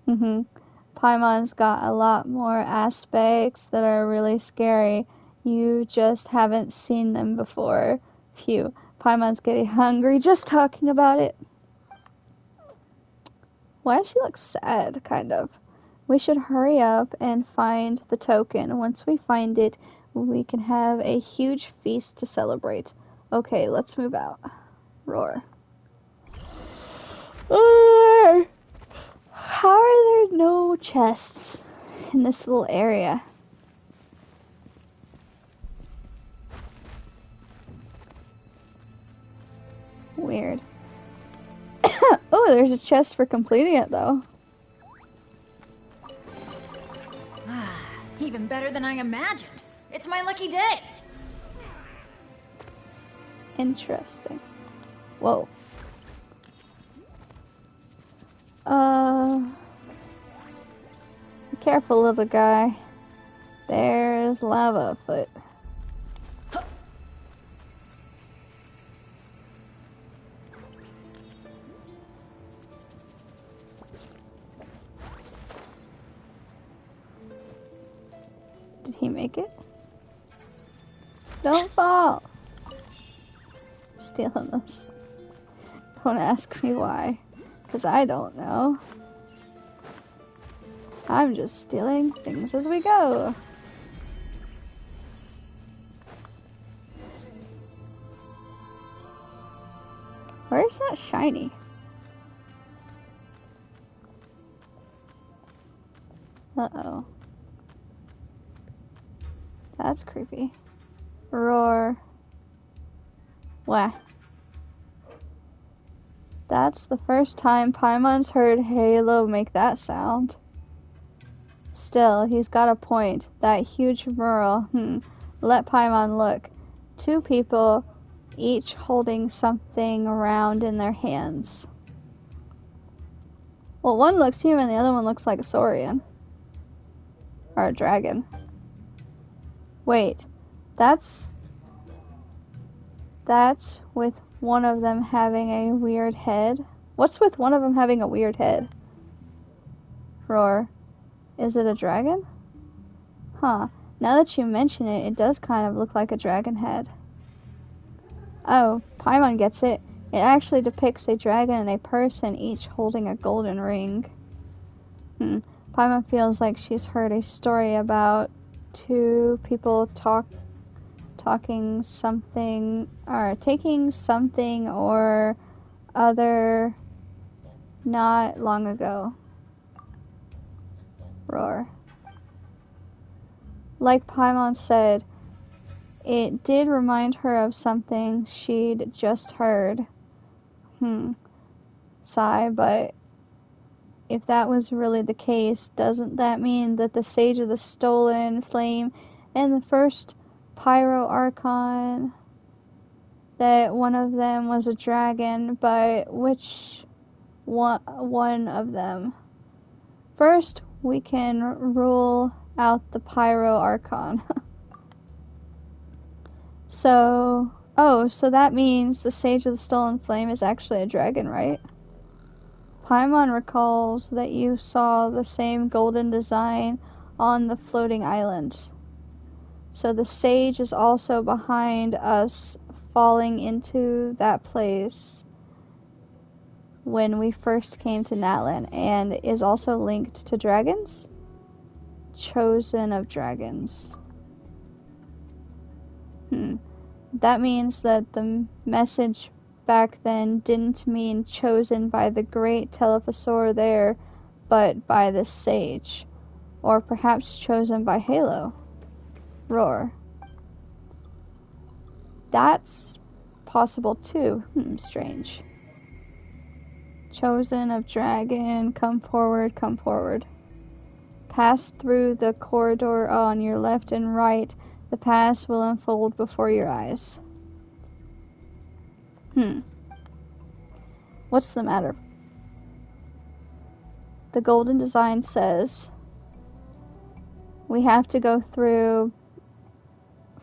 Paimon's got a lot more aspects that are really scary. You just haven't seen them before. Phew. Paimon's getting hungry just talking about it. Why does she look sad, kind of? We should hurry up and find the token. Once we find it, we can have a huge feast to celebrate. Okay, let's move out. Roar. How are there no chests in this little area? Weird. Oh, there's a chest for completing it, though. Even better than I imagined. It's my lucky day. Interesting. Whoa. Be careful, little guy. There's lava afoot. he make it? Don't fall! Stealing this. Don't ask me why, because I don't know. I'm just stealing things as we go. Where's that shiny? Uh-oh. That's creepy. Roar. Wah. That's the first time Paimon's heard Halo make that sound. Still, he's got a point. That huge mural. Let Paimon look. 2 people, each holding something around in their hands. Well, one looks human, the other one looks like a saurian. Or a dragon. Wait, that's with one of them having a weird head? What's with one of them having a weird head? Roar. Is it a dragon? Huh. Now that you mention it, it does kind of look like a dragon head. Oh, Paimon gets it. It actually depicts a dragon and a person, each holding a golden ring. Paimon feels like she's heard a story about 2 people taking something or other not long ago. Roar. Like Paimon said, it did remind her of something she'd just heard. Sigh, but if that was really the case, doesn't that mean that the Sage of the Stolen Flame and the first Pyro Archon, that one of them was a dragon, but which one of them? First, we can rule out the Pyro Archon. So that means the Sage of the Stolen Flame is actually a dragon, right? Paimon recalls that you saw the same golden design on the floating island. So the Sage is also behind us falling into that place when we first came to Natlan, and is also linked to dragons? Chosen of dragons. That means that the message back then didn't mean chosen by the great Telephosor there, but by the Sage. Or perhaps chosen by Halo. Roar. That's possible too. Strange. Chosen of dragon, come forward, come forward. Pass through the corridor on your left and right. The path will unfold before your eyes. What's the matter? The golden design says we have to go through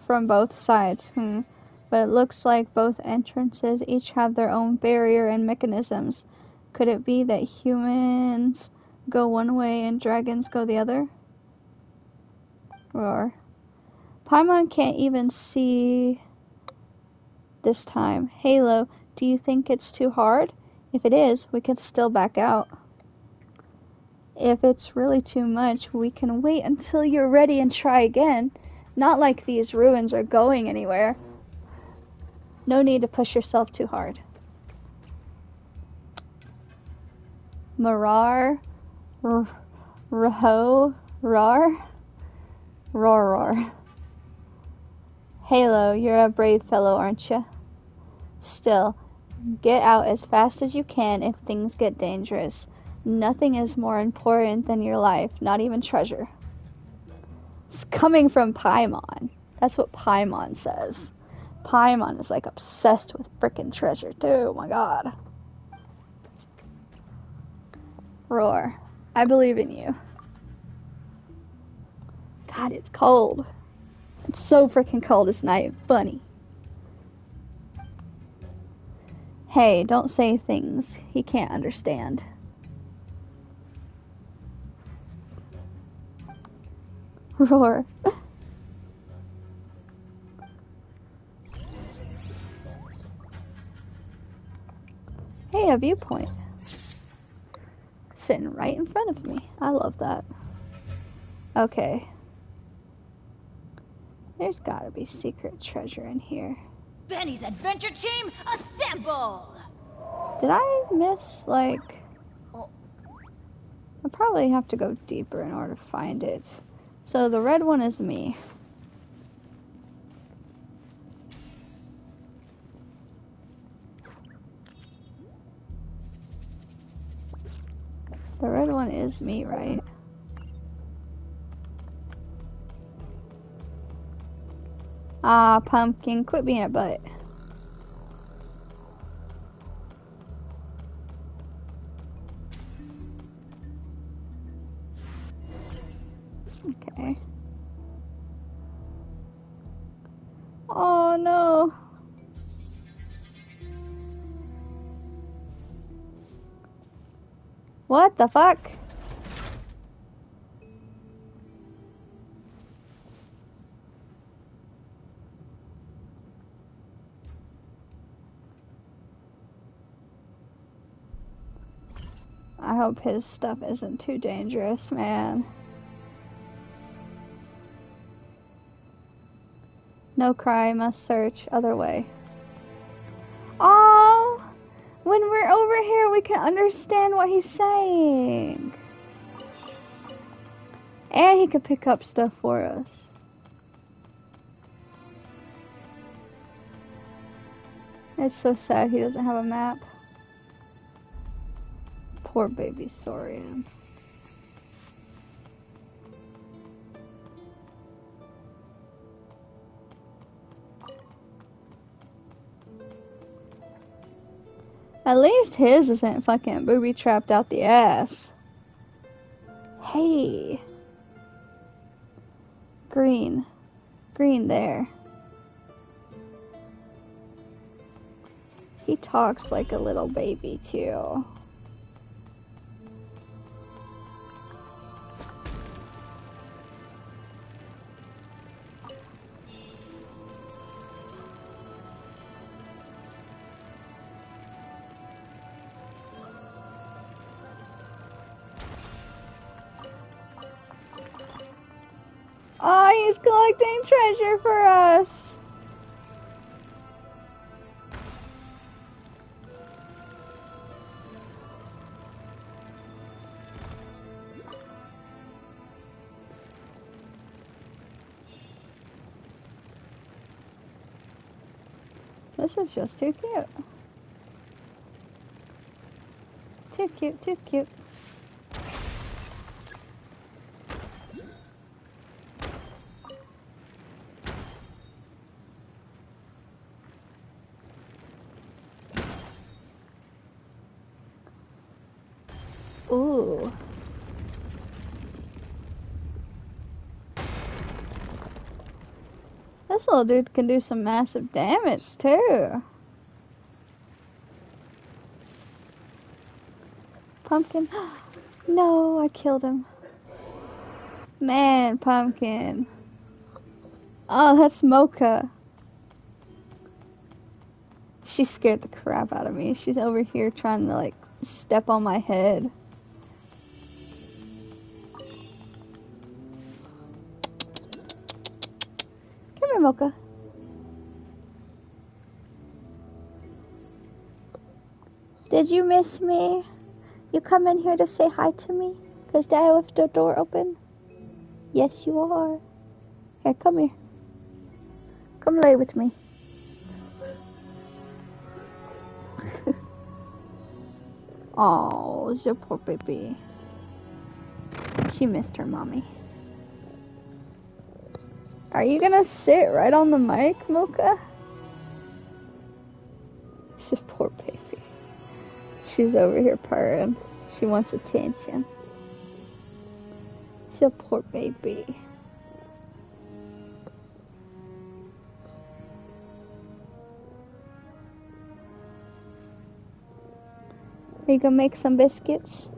from both sides. But it looks like both entrances each have their own barrier and mechanisms. Could it be that humans go one way and dragons go the other? Roar. Paimon can't even see this time. Halo, do you think it's too hard? If it is, we can still back out. If it's really too much, we can wait until you're ready and try again. Not like these ruins are going anywhere. No need to push yourself too hard. Marar, Raho, Rar, Roar. Halo, you're a brave fellow, aren't you? Still, get out as fast as you can if things get dangerous. Nothing is more important than your life, not even treasure. It's coming from Paimon. That's what Paimon says. Paimon is like obsessed with frickin' treasure too, oh my god. Roar. I believe in you. God, it's cold. It's so freaking cold this night. Funny. Hey, don't say things he can't understand. Roar. Hey, a viewpoint. Sitting right in front of me. I love that. Okay. There's gotta be secret treasure in here. Benny's adventure team, assemble! Did I miss, like... I probably have to go deeper in order to find it. So the red one is me. The red one is me, right? Ah, pumpkin, quit being a butt. Okay. Oh no. What the fuck? I hope his stuff isn't too dangerous, man. No cry, must search, other way. Oh, when we're over here, we can understand what he's saying. And he could pick up stuff for us. It's so sad he doesn't have a map. Poor baby Saurian. At least his isn't fucking booby-trapped out the ass. Hey. Green. Green there. He talks like a little baby, too. Oh, he's collecting treasure for us. This is just too cute. Too cute, too cute. Ooh. This little dude can do some massive damage, too. Pumpkin. No, I killed him. Man, Pumpkin. Oh, that's Mocha. She scared the crap out of me. She's over here trying to, like, step on my head. Come here, Mocha. Did you miss me? You come in here to say hi to me? Because Dad left the door open? Yes, you are. Here, come here. Come lay with me. Oh, your poor baby. She missed her mommy. Are you gonna sit right on the mic, Mocha? Your poor baby. She's over here purring. She wants attention. Your poor baby. Are you gonna make some biscuits?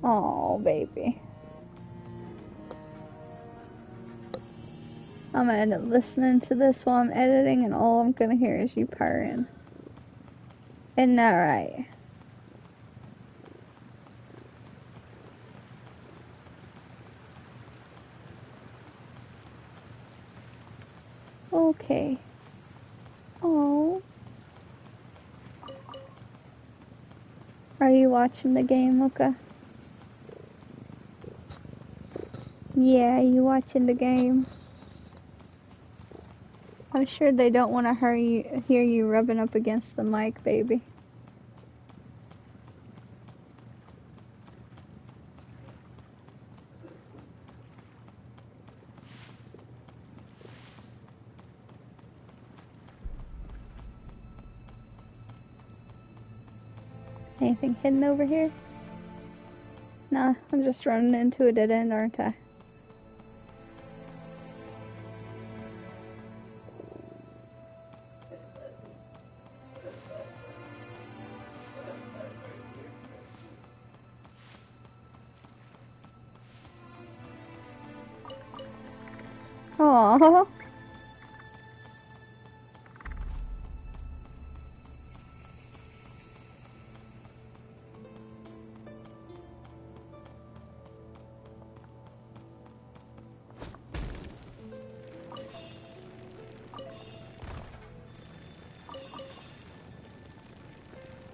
Oh, baby. I'm gonna end up listening to this while I'm editing, and all I'm gonna hear is you purring. Isn't that right? Okay. Oh. Are you watching the game, Luca? Yeah, you watching the game. I'm sure they don't want to hear you rubbing up against the mic, baby. Anything hidden over here? Nah, I'm just running into a dead end, aren't I? Aww.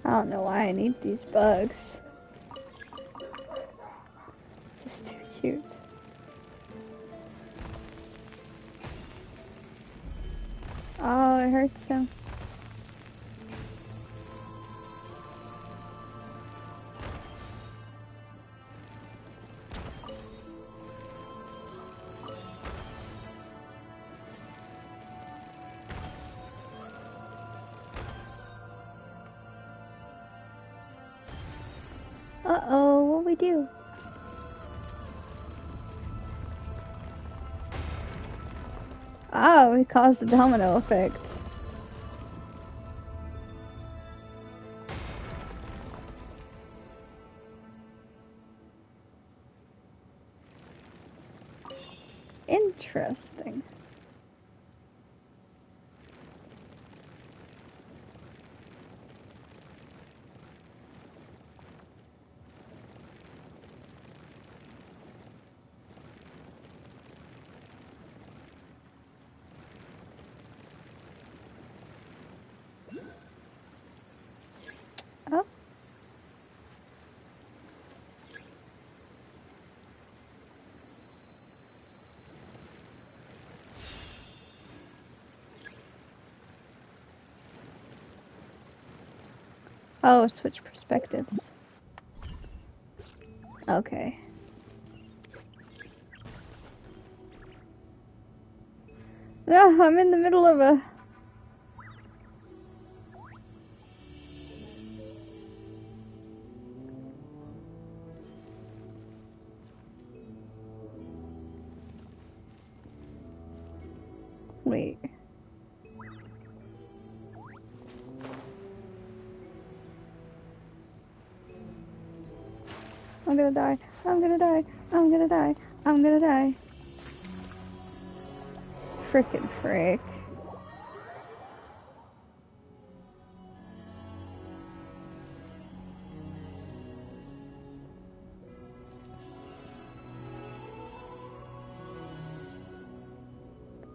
I don't know why I need these bugs. This is too cute. Oh, it hurts him. Uh-oh, what we do? Oh, it caused a domino effect. Interesting. Oh. Oh, switch perspectives. Okay. No, I'm in the middle of a... Wait. I'm gonna die. I'm gonna die. I'm gonna die. I'm gonna die. Frickin' frick.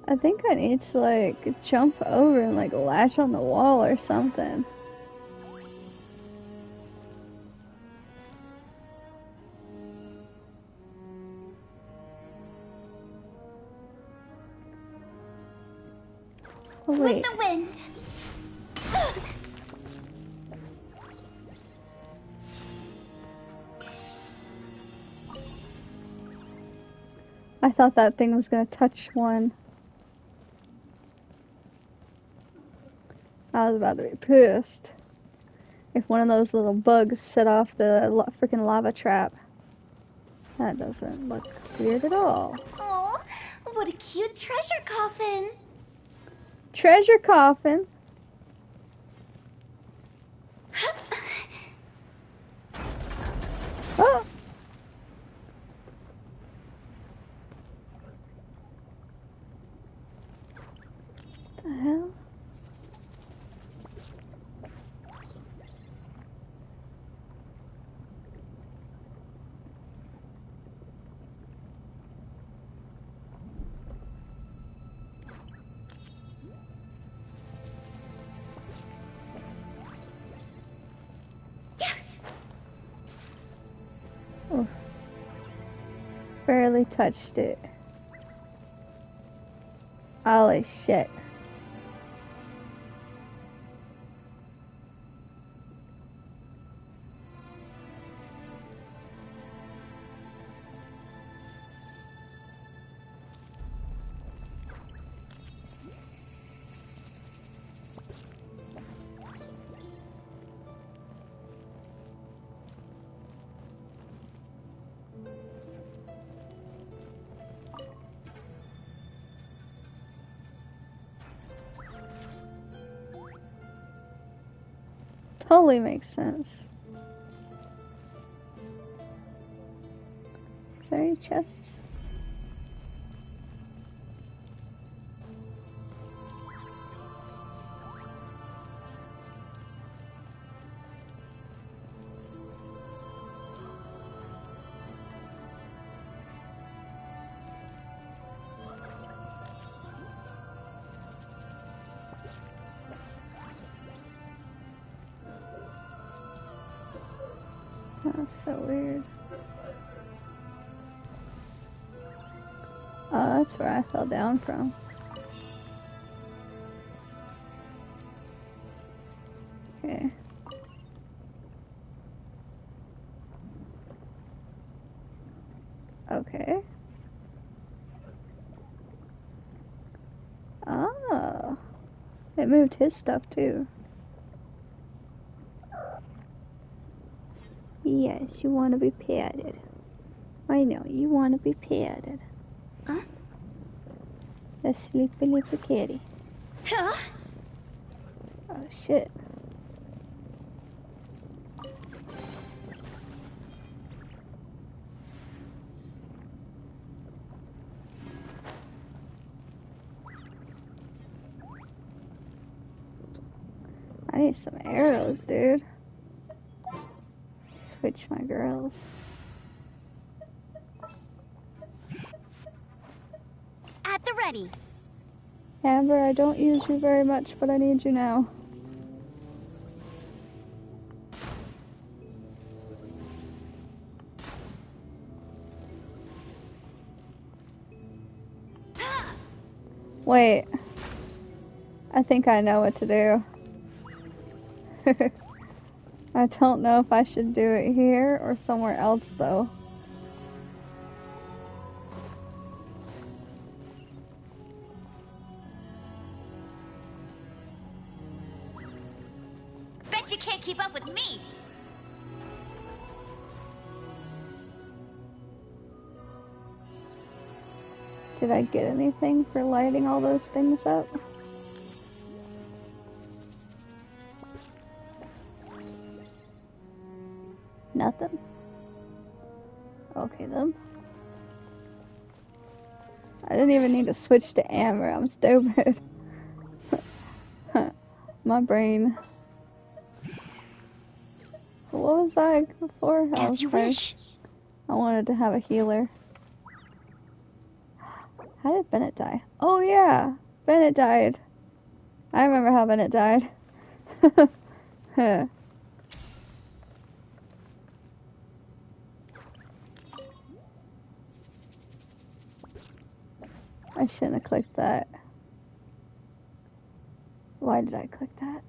I think I need to, like, jump over and, like, latch on the wall or something. Oh, wait. With the wind. I thought that thing was gonna touch one. I was about to be pissed if one of those little bugs set off the freaking lava trap. That doesn't look weird at all. Oh, what a cute treasure coffin. Treasure coffin? Oh! What the hell? barely touched it. Holy shit. Totally makes sense. Is there any chests? That's so weird. Oh, that's where I fell down from. Okay. Okay. Oh. It moved his stuff too. Yes, you want to be petted. I know, you want to be petted. Huh? A sleepy little kitty. Huh? Oh shit. I need some arrows, dude. Switch my girls. At the ready. Amber, I don't use you very much, but I need you now. Wait. I think I know what to do. I don't know if I should do it here or somewhere else, though. Bet you can't keep up with me. Did I get anything for lighting all those things up? Nothing. Okay then. I didn't even need to switch to Amber. I'm stupid. My brain. What was I before? As you wish. I wanted to have a healer. How did Bennett die? Oh yeah, Bennett died. I remember how Bennett died. I shouldn't have clicked that. Why did I click that?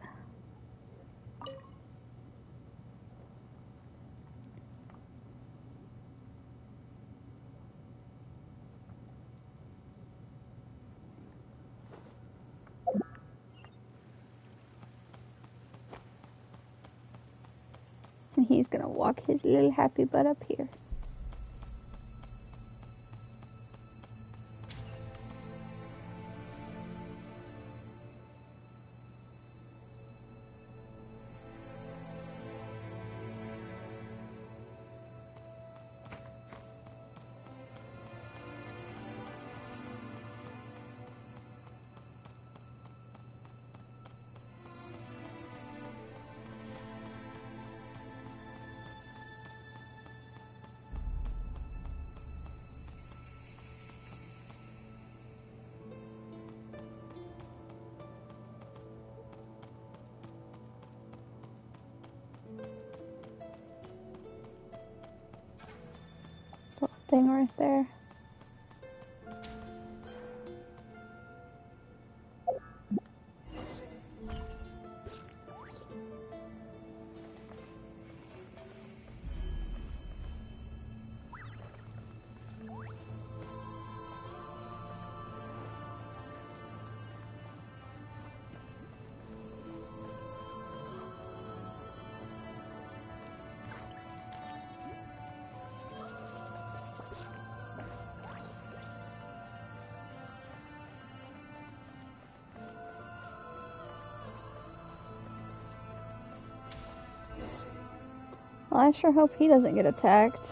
And he's gonna walk his little happy butt up here. thing right there. Well, I sure hope he doesn't get attacked.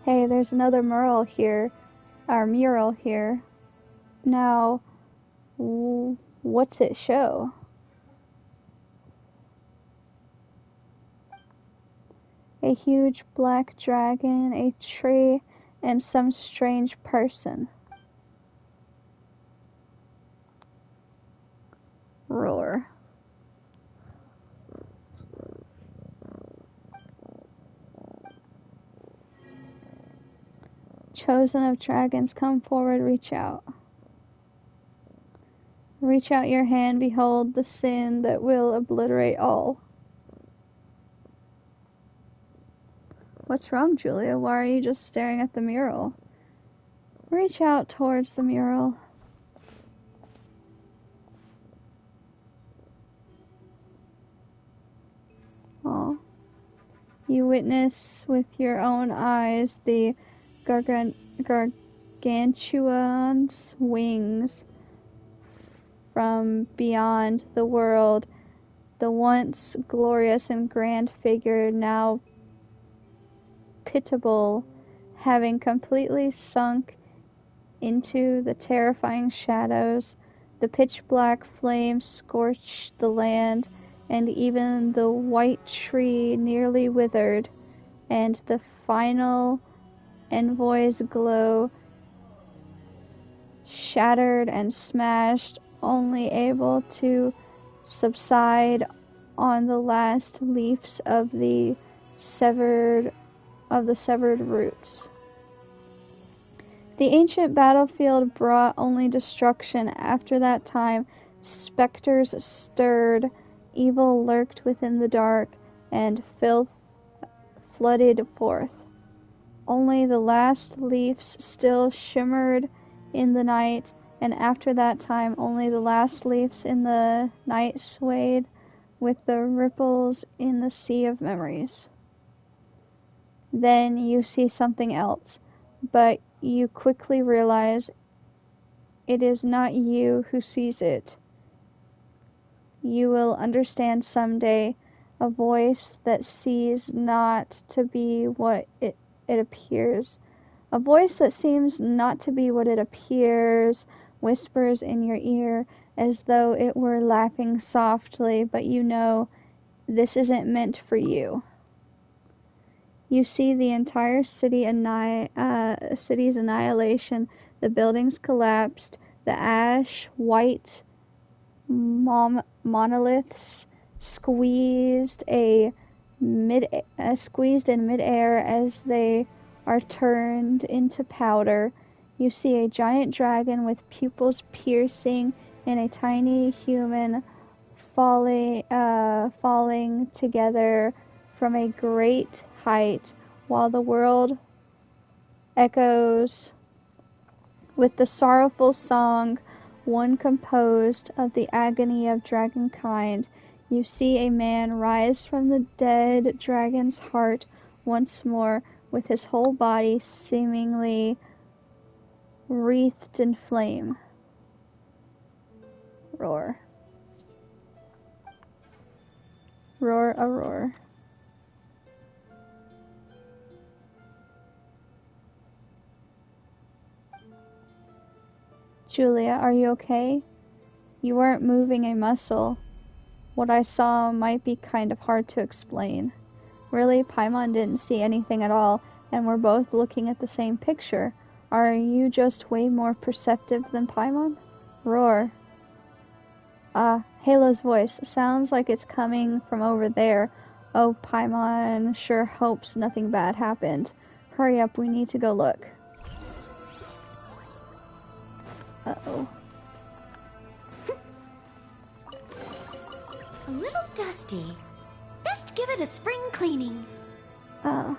Hey, there's another mural here. Now, what's it show? A huge black dragon, a tree, and some strange person. Roar. Chosen of dragons, come forward, reach out. Reach out your hand, behold the sin that will obliterate all. What's wrong, Julia? Why are you just staring at the mural? Reach out towards the mural. Oh. You witness with your own eyes the gargantuan's wings from beyond the world, the once glorious and grand figure, now pitiable, having completely sunk into the terrifying shadows. The pitch-black flames scorched the land, and even the white tree nearly withered, and the final envoy's glow shattered and smashed, only able to subside on the last leaves of the severed roots. The ancient battlefield brought only destruction. After that time, specters stirred, evil lurked within the dark, and filth flooded forth. Only the last leaves still shimmered in the night, and after that time only the last leaves in the night swayed with the ripples in the sea of memories. Then you see something else, but you quickly realize it is not you who sees it. You will understand someday, a voice that sees not to be what it appears. A voice that seems not to be what it appears whispers in your ear as though it were laughing softly, but you know this isn't meant for you. You see the entire city's annihilation. The buildings collapsed. The ash-white monoliths squeezed in midair as they are turned into powder. You see a giant dragon with pupils piercing and a tiny human falling together from a great height, while the world echoes with the sorrowful song, one composed of the agony of dragonkind. You see a man rise from the dead dragon's heart once more, with his whole body seemingly wreathed in flame. Roar. Roar, a roar. Julia, are you okay? You weren't moving a muscle. What I saw might be kind of hard to explain. Really, Paimon didn't see anything at all, and we're both looking at the same picture. Are you just way more perceptive than Paimon? Roar. Halo's voice. Sounds like it's coming from over there. Oh, Paimon sure hopes nothing bad happened. Hurry up, we need to go look. Uh-oh. A little dusty. Best give it a spring cleaning. Oh.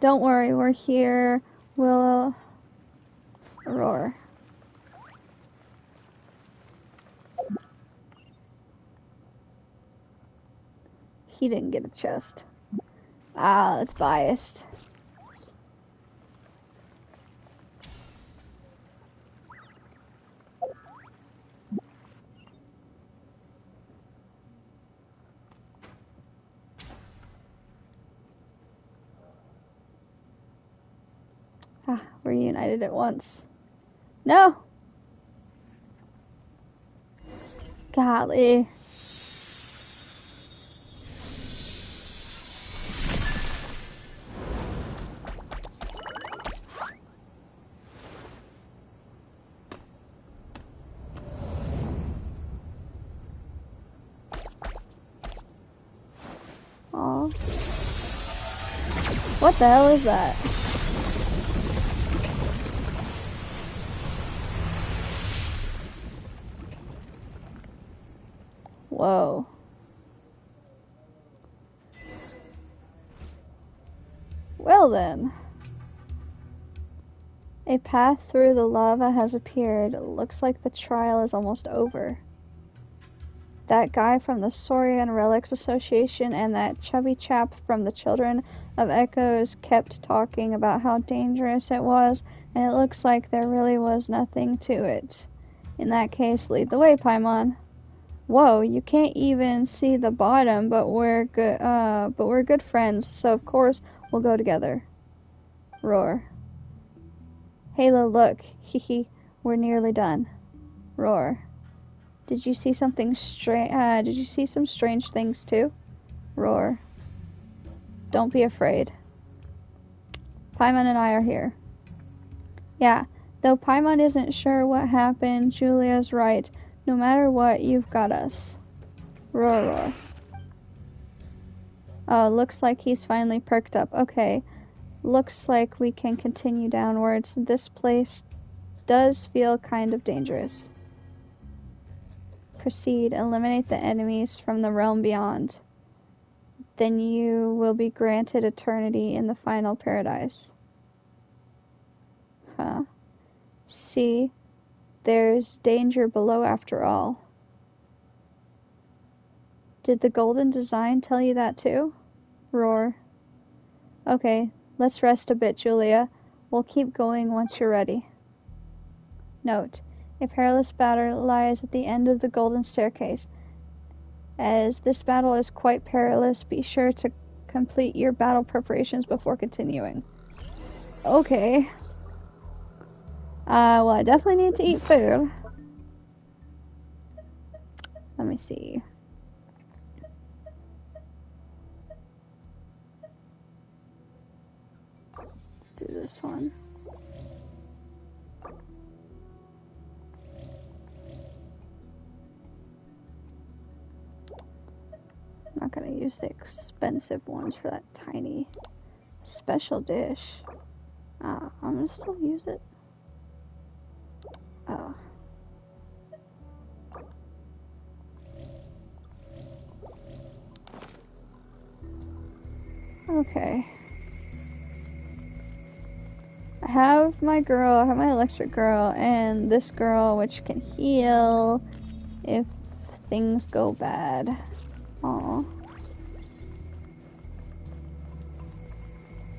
Don't worry, we're here. We'll roar. He didn't get a chest. Ah, that's biased. Ah, we're united at once. No! Golly. Aw. What the hell is that? Whoa. Well then. A path through the lava has appeared. It looks like the trial is almost over. That guy from the Saurian Relics Association and that chubby chap from the Children of Echoes kept talking about how dangerous it was, and it looks like there really was nothing to it. In that case, lead the way, Paimon. Whoa, you can't even see the bottom, but we're good friends, so of course we'll go together. Roar. Halo, look. Hehe, we're nearly done. Roar. Did you see something did you see some strange things too? Roar. Don't be afraid. Paimon and I are here. Yeah, though Paimon isn't sure what happened, Julia's right. No matter what, you've got us. Roar, roar. Oh, looks like he's finally perked up. Okay. Looks like we can continue downwards. This place does feel kind of dangerous. Proceed. Eliminate the enemies from the realm beyond. Then you will be granted eternity in the final paradise. Huh. See, there's danger below after all. Did the golden design tell you that too? Roar. Okay, let's rest a bit, Julia. We'll keep going once you're ready. Note, a perilous battle lies at the end of the golden staircase. As this battle is quite perilous, be sure to complete your battle preparations before continuing. Okay. Well, I definitely need to eat food. Let me see. Do this one. I'm not gonna use the expensive ones for that tiny special dish. I'm gonna still use it. Oh. Okay. I have my girl, I have my electric girl, and this girl which can heal if things go bad. Aw.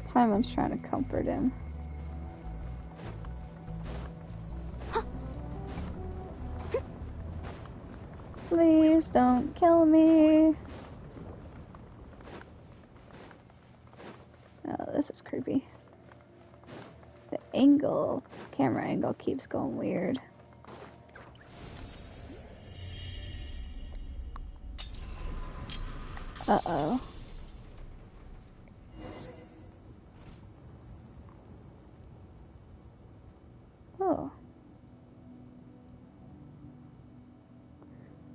Paimon's trying to comfort him. Please don't kill me. Oh, this is creepy. The camera angle keeps going weird. Uh-oh. Oh.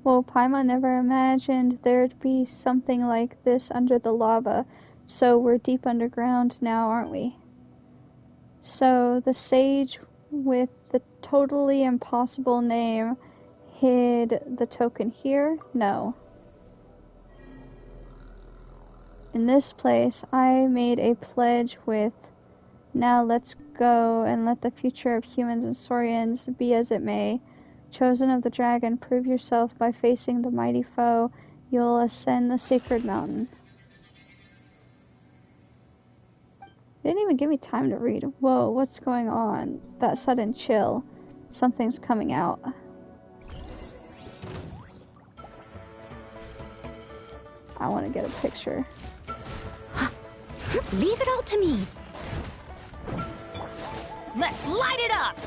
Well, Paimon never imagined there'd be something like this under the lava. So we're deep underground now, aren't we? So the sage with the totally impossible name hid the token here? No. In this place, I made a pledge with, now let's go and let the future of humans and Saurians be as it may. Chosen of the dragon, prove yourself by facing the mighty foe. You'll ascend the sacred mountain. Didn't even give me time to read. Whoa, what's going on? That sudden chill. Something's coming out. I want to get a picture. Leave it all to me. Let's light it up!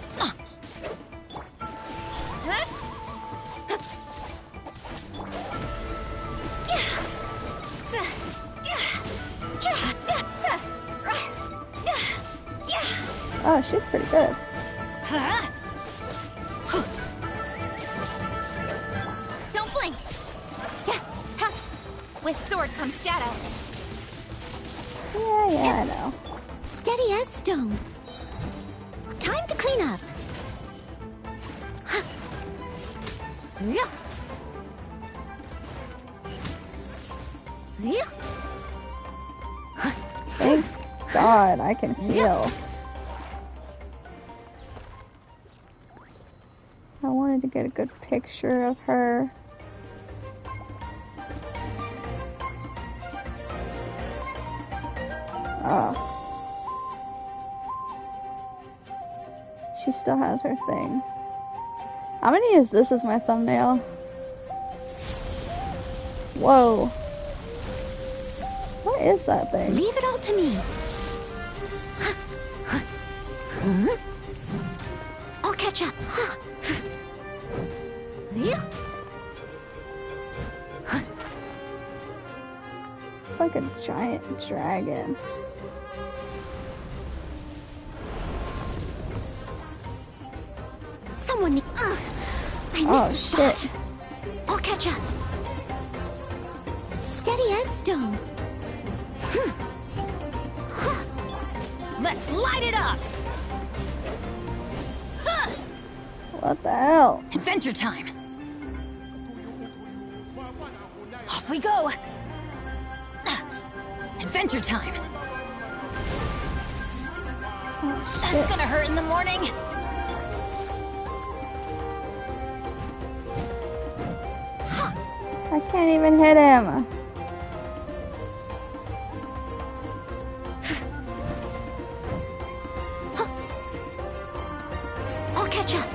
Oh, she's pretty good. Don't blink! With sword comes shadow. Yeah, I know. Steady as stone. Time to clean up. Thank God, I can feel. I wanted to get a good picture of her. Oh. She still has her thing. I'm gonna use this as my thumbnail. Whoa. What is that thing? Leave it all to me. I'll catch up. It's like a giant dragon. Someone. I missed a spot. I'll catch up. Steady as stone. Let's light it up! What the hell? Adventure time! Off we go! Adventure time! Oh, that's gonna hurt in the morning! I can't even hit him. I'll catch up.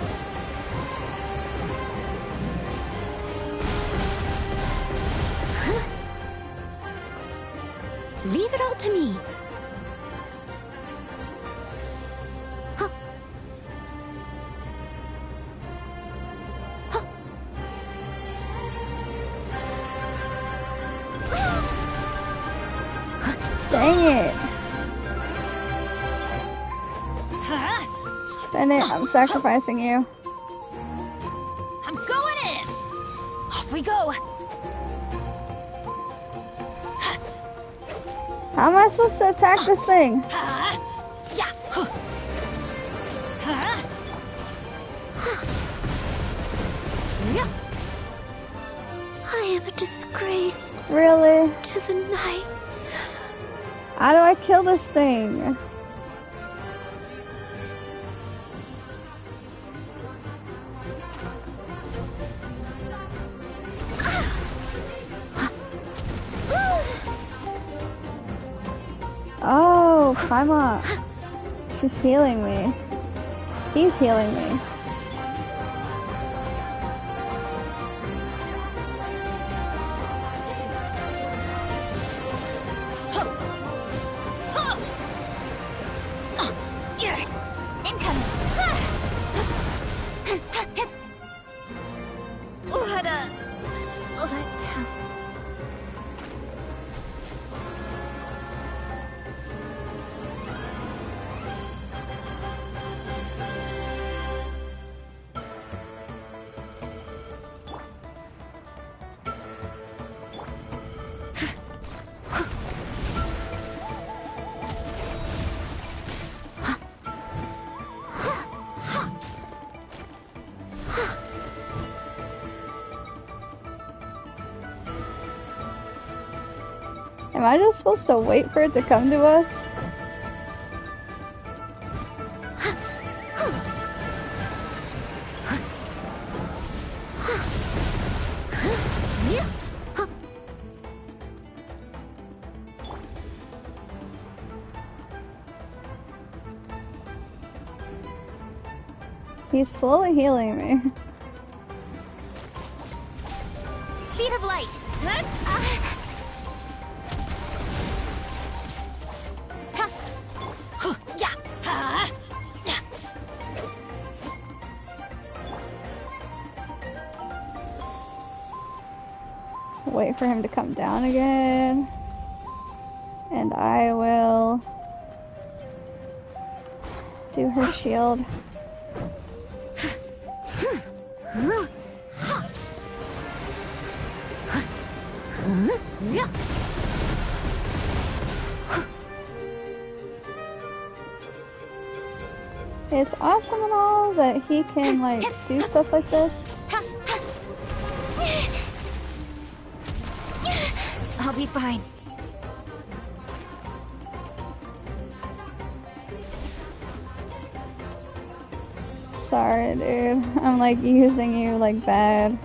Leave it all to me. Dang it. Bennett, I'm sacrificing you. I'm going in! Off we go! How am I supposed to attack this thing? I am a disgrace. Really? To the knights. How do I kill this thing? Oh, climb up. She's healing me. He's healing me. Am I just supposed to wait for it to come to us? He's slowly healing me. Speed of light. Wait for him to come down again. And I will do her shield. It's awesome and all that he can like do stuff like this. I'll be fine. Sorry, dude. I'm like using you like bad.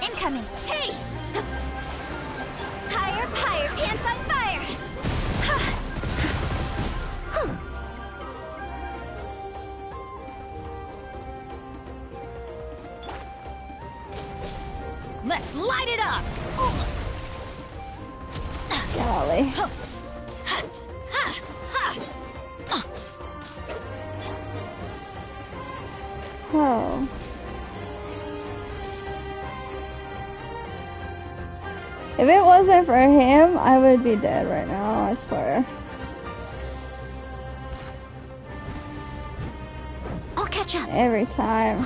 Incoming. Hey! Higher, higher, pants on fire! Let's light it up! Golly. Oh. If it wasn't for him, I would be dead right now, I swear. I'll catch up. Every time.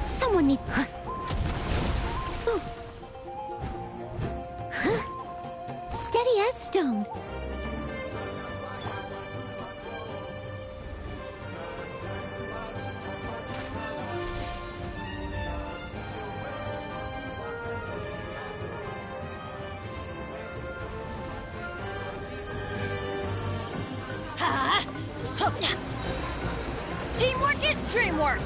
Someone needs... Steady as stone. Teamwork is dreamwork!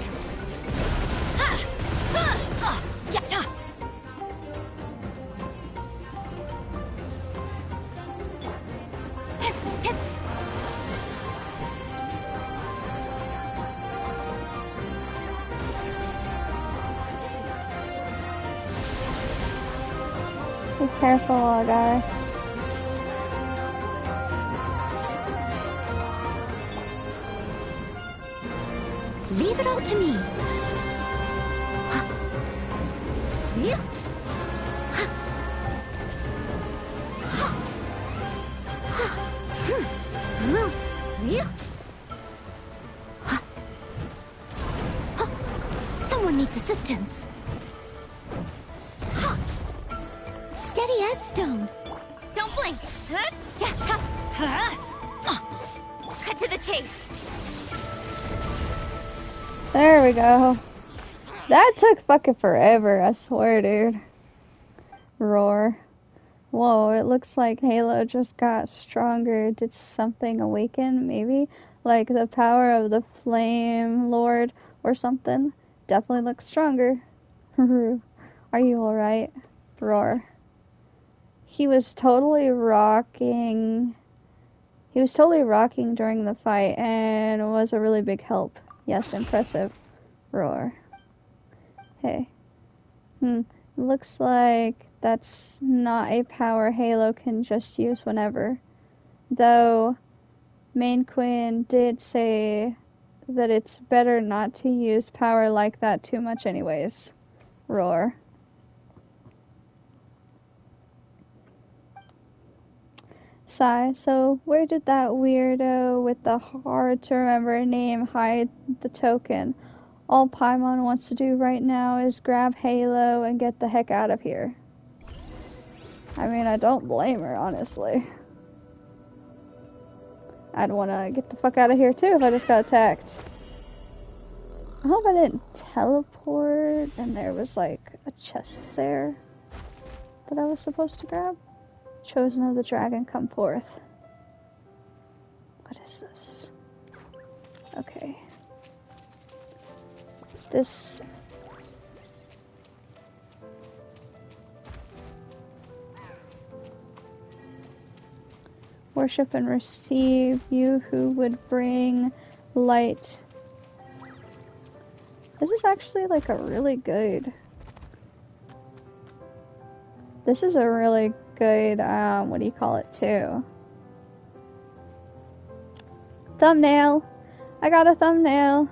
Be careful, guy. Leave it all to me. Someone needs assistance. Steady as stone. Don't blink. Cut to the chase. There we go. That took fucking forever, I swear, dude. Roar. Whoa, it looks like Halo just got stronger. Did something awaken, maybe? Like the power of the Flame Lord or something? Definitely looks stronger. Are you alright? Roar. He was totally rocking. He was totally rocking during the fight and was a really big help. Yes, impressive. Roar. Hey. Looks like that's not a power Halo can just use whenever. Though, Main Queen did say that it's better not to use power like that too much anyways. Roar. Sigh. So where did that weirdo with the hard to remember name hide the token? All Paimon wants to do right now is grab Halo and get the heck out of here. I mean, I don't blame her, honestly. I'd want to get the fuck out of here too if I just got attacked. I hope I didn't teleport and there was like a chest there that I was supposed to grab. Chosen of the dragon, come forth. What is this? Okay. This... Worship and receive you who would bring light. This is actually like a really good... This is a really good, what do you call it too? Thumbnail! I got a thumbnail!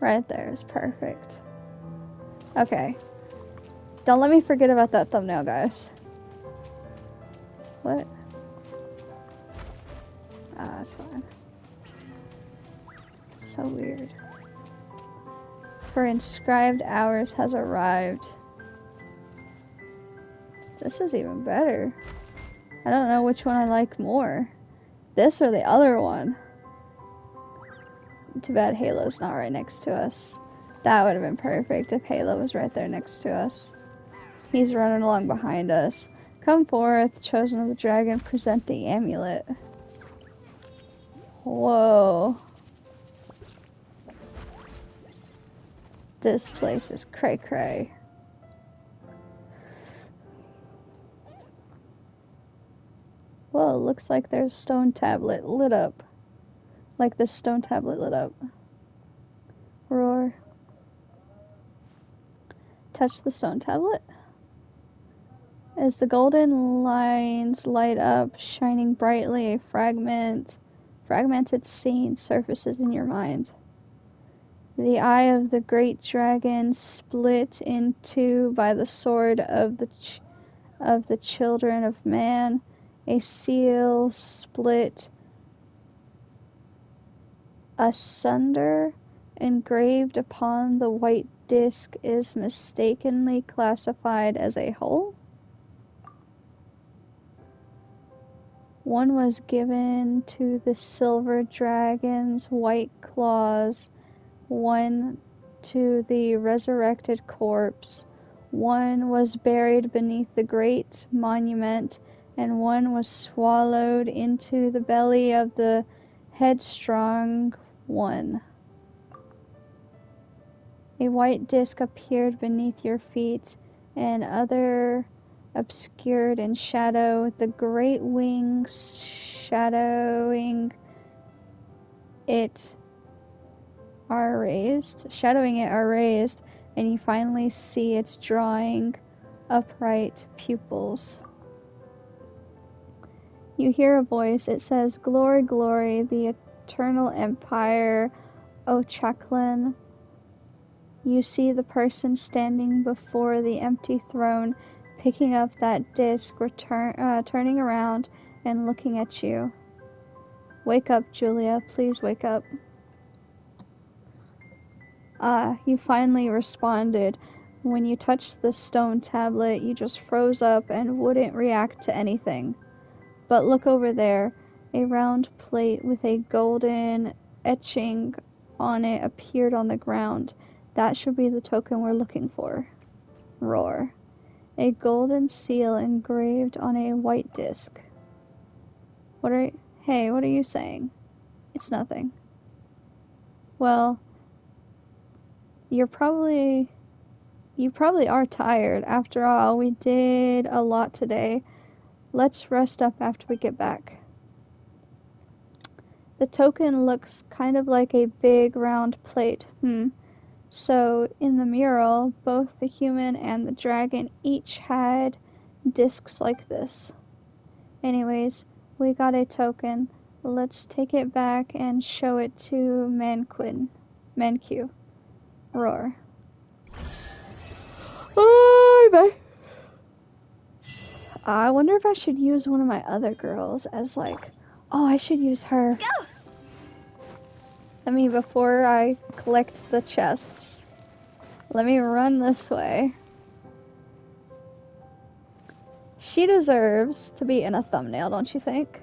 Right there is perfect. Okay. Don't let me forget about that thumbnail, guys. What? Ah, that's fine. So weird. For inscribed hours has arrived. This is even better. I don't know which one I like more. This or the other one. Too bad Halo's not right next to us. That would have been perfect if Halo was right there next to us. He's running along behind us. Come forth, chosen of the dragon, present the amulet. Whoa. This place is cray-cray. Whoa, looks like there's a stone tablet lit up. Like this stone tablet lit up. Roar. Touch the stone tablet. As the golden lines light up, shining brightly, a fragmented scene surfaces in your mind. The eye of the great dragon split in two by the sword of the children of man. A seal split asunder, engraved upon the white disc, is mistakenly classified as a whole. One was given to the silver dragon's white claws, one to the resurrected corpse, one was buried beneath the great monument, and one was swallowed into the belly of the headstrong one. A white disc appeared beneath your feet, and other obscured in shadow, the great wings shadowing it are raised, and you finally see its drawing upright pupils. You hear a voice. It says, "Glory, glory, the eternal empire, O Chaklin." You see the person standing before the empty throne, picking up that disc, turning around and looking at you. Wake up, Julia. Please wake up. You finally responded. When you touched the stone tablet, you just froze up and wouldn't react to anything. But look over there. A round plate with a golden etching on it appeared on the ground. That should be the token we're looking for. Roar. A golden seal engraved on a white disc. Hey, what are you saying? It's nothing. Well, you probably are tired. After all, we did a lot today. Let's rest up after we get back. The token looks kind of like a big round plate. So, in the mural, both the human and the dragon each had discs like this. Anyways, we got a token. Let's take it back and show it to Manq. Roar. I wonder if I should use one of my other girls as like... Oh, I should use her. Go! Let me, before I collect the chests, let me run this way. She deserves to be in a thumbnail, don't you think?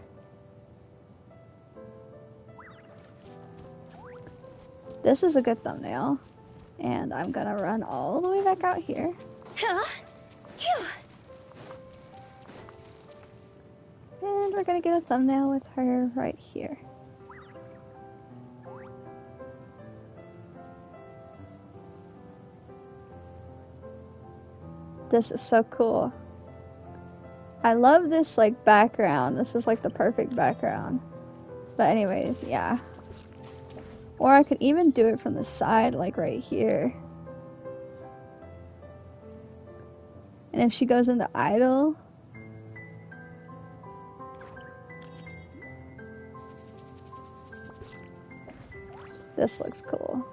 This is a good thumbnail. And I'm gonna run all the way back out here. And we're gonna get a thumbnail with her right here. This is so cool. I love this like background. This is like the perfect background. But anyways, yeah. Or I could even do it from the side, like right here. And if she goes into idle, this looks cool.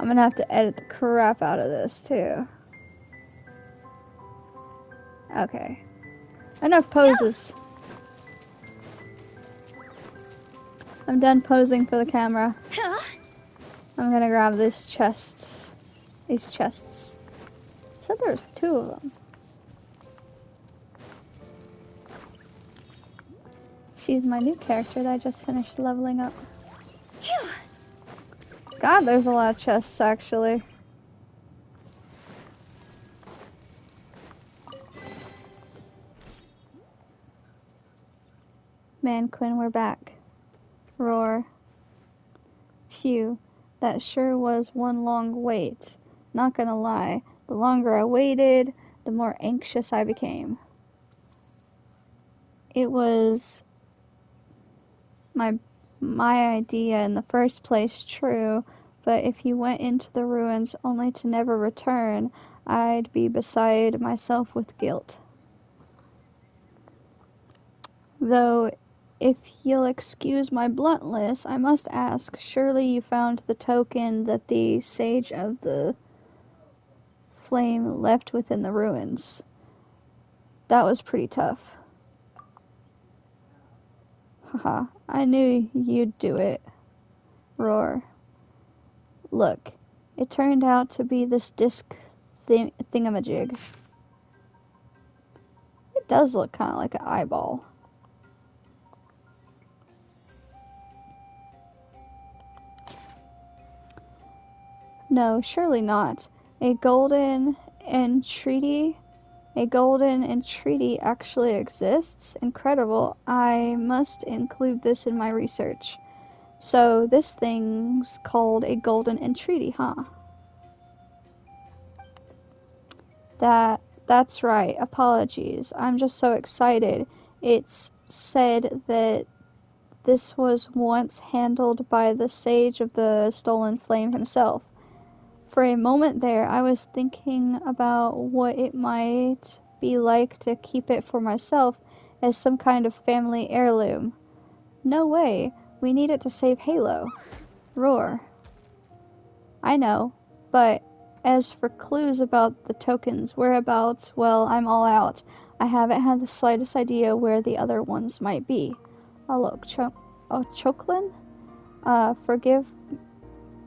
I'm gonna have to edit the crap out of this too. Okay. Enough poses. I'm done posing for the camera. I'm gonna grab these chests. These chests. Said there's 2 of them. She's my new character that I just finished leveling up. God, there's a lot of chests actually. Man, Quinn, we're back. Roar. Phew, that sure was one long wait. Not gonna lie, the longer I waited, the more anxious I became. It was my idea in the first place, true, but if you went into the ruins only to never return, I'd be beside myself with guilt. Though, if you'll excuse my bluntness, I must ask, surely you found the token that the Sage of the Flame left within the ruins. That was pretty tough. Haha, I knew you'd do it. Roar. Look, it turned out to be this disc thingamajig. It does look kind of like an eyeball. No, surely not. A golden entreaty actually exists? Incredible. I must include this in my research. So this thing's called a golden entreaty, huh? That's right. Apologies. I'm just so excited. It's said that this was once handled by the Sage of the Stolen Flame himself. For a moment there, I was thinking about what it might be like to keep it for myself as some kind of family heirloom. No way. We need it to save Halo. Roar. I know, but as for clues about the token's whereabouts, well, I'm all out. I haven't had the slightest idea where the other ones might be. Oh, look, Choklin? Forgive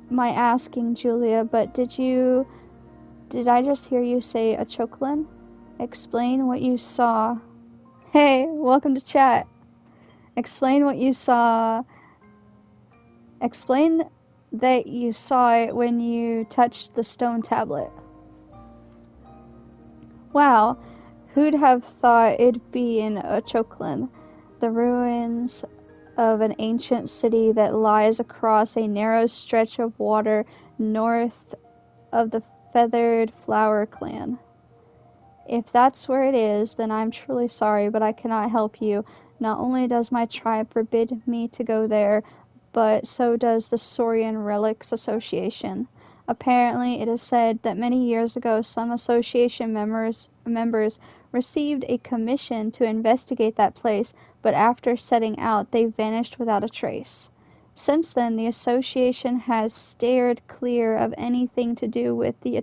my asking, Julia, but did I just hear you say a Choklin? Explain what you saw. Hey, welcome to chat. Explain what you saw. Explain that you saw it when you touched the stone tablet. Wow, who'd have thought it'd be in a Choklin, the ruins of an ancient city that lies across a narrow stretch of water north of the Feathered Flower Clan. If that's where it is, then I'm truly sorry, but I cannot help you. Not only does my tribe forbid me to go there, but so does the Saurian Relics Association. Apparently, it is said that many years ago some association members received a commission to investigate that place, but after setting out, they vanished without a trace. Since then, the association has steered clear of anything to do with the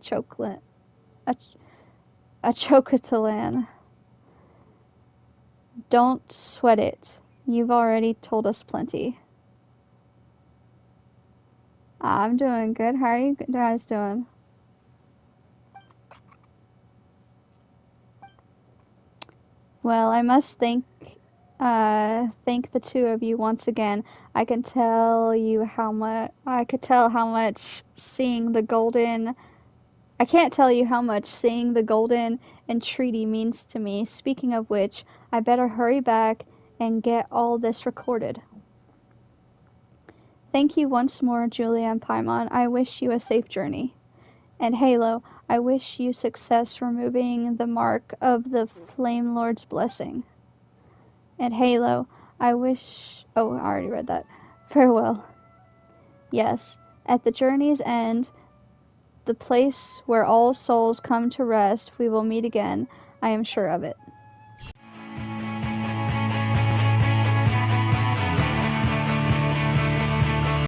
Achokatalan. Don't sweat it. You've already told us plenty. I'm doing good. How are you guys doing? Well, I must thank the two of you once again. I could tell how much seeing the golden. I can't tell you how much seeing the golden entreaty means to me. Speaking of which, I better hurry back and get all this recorded. Thank you once more, Julia and Paimon. I wish you a safe journey. And Halo, I wish you success removing the mark of the Flame Lord's blessing. And Halo, I wish... Oh, I already read that. Farewell. Yes, at the journey's end, the place where all souls come to rest, we will meet again. I am sure of it.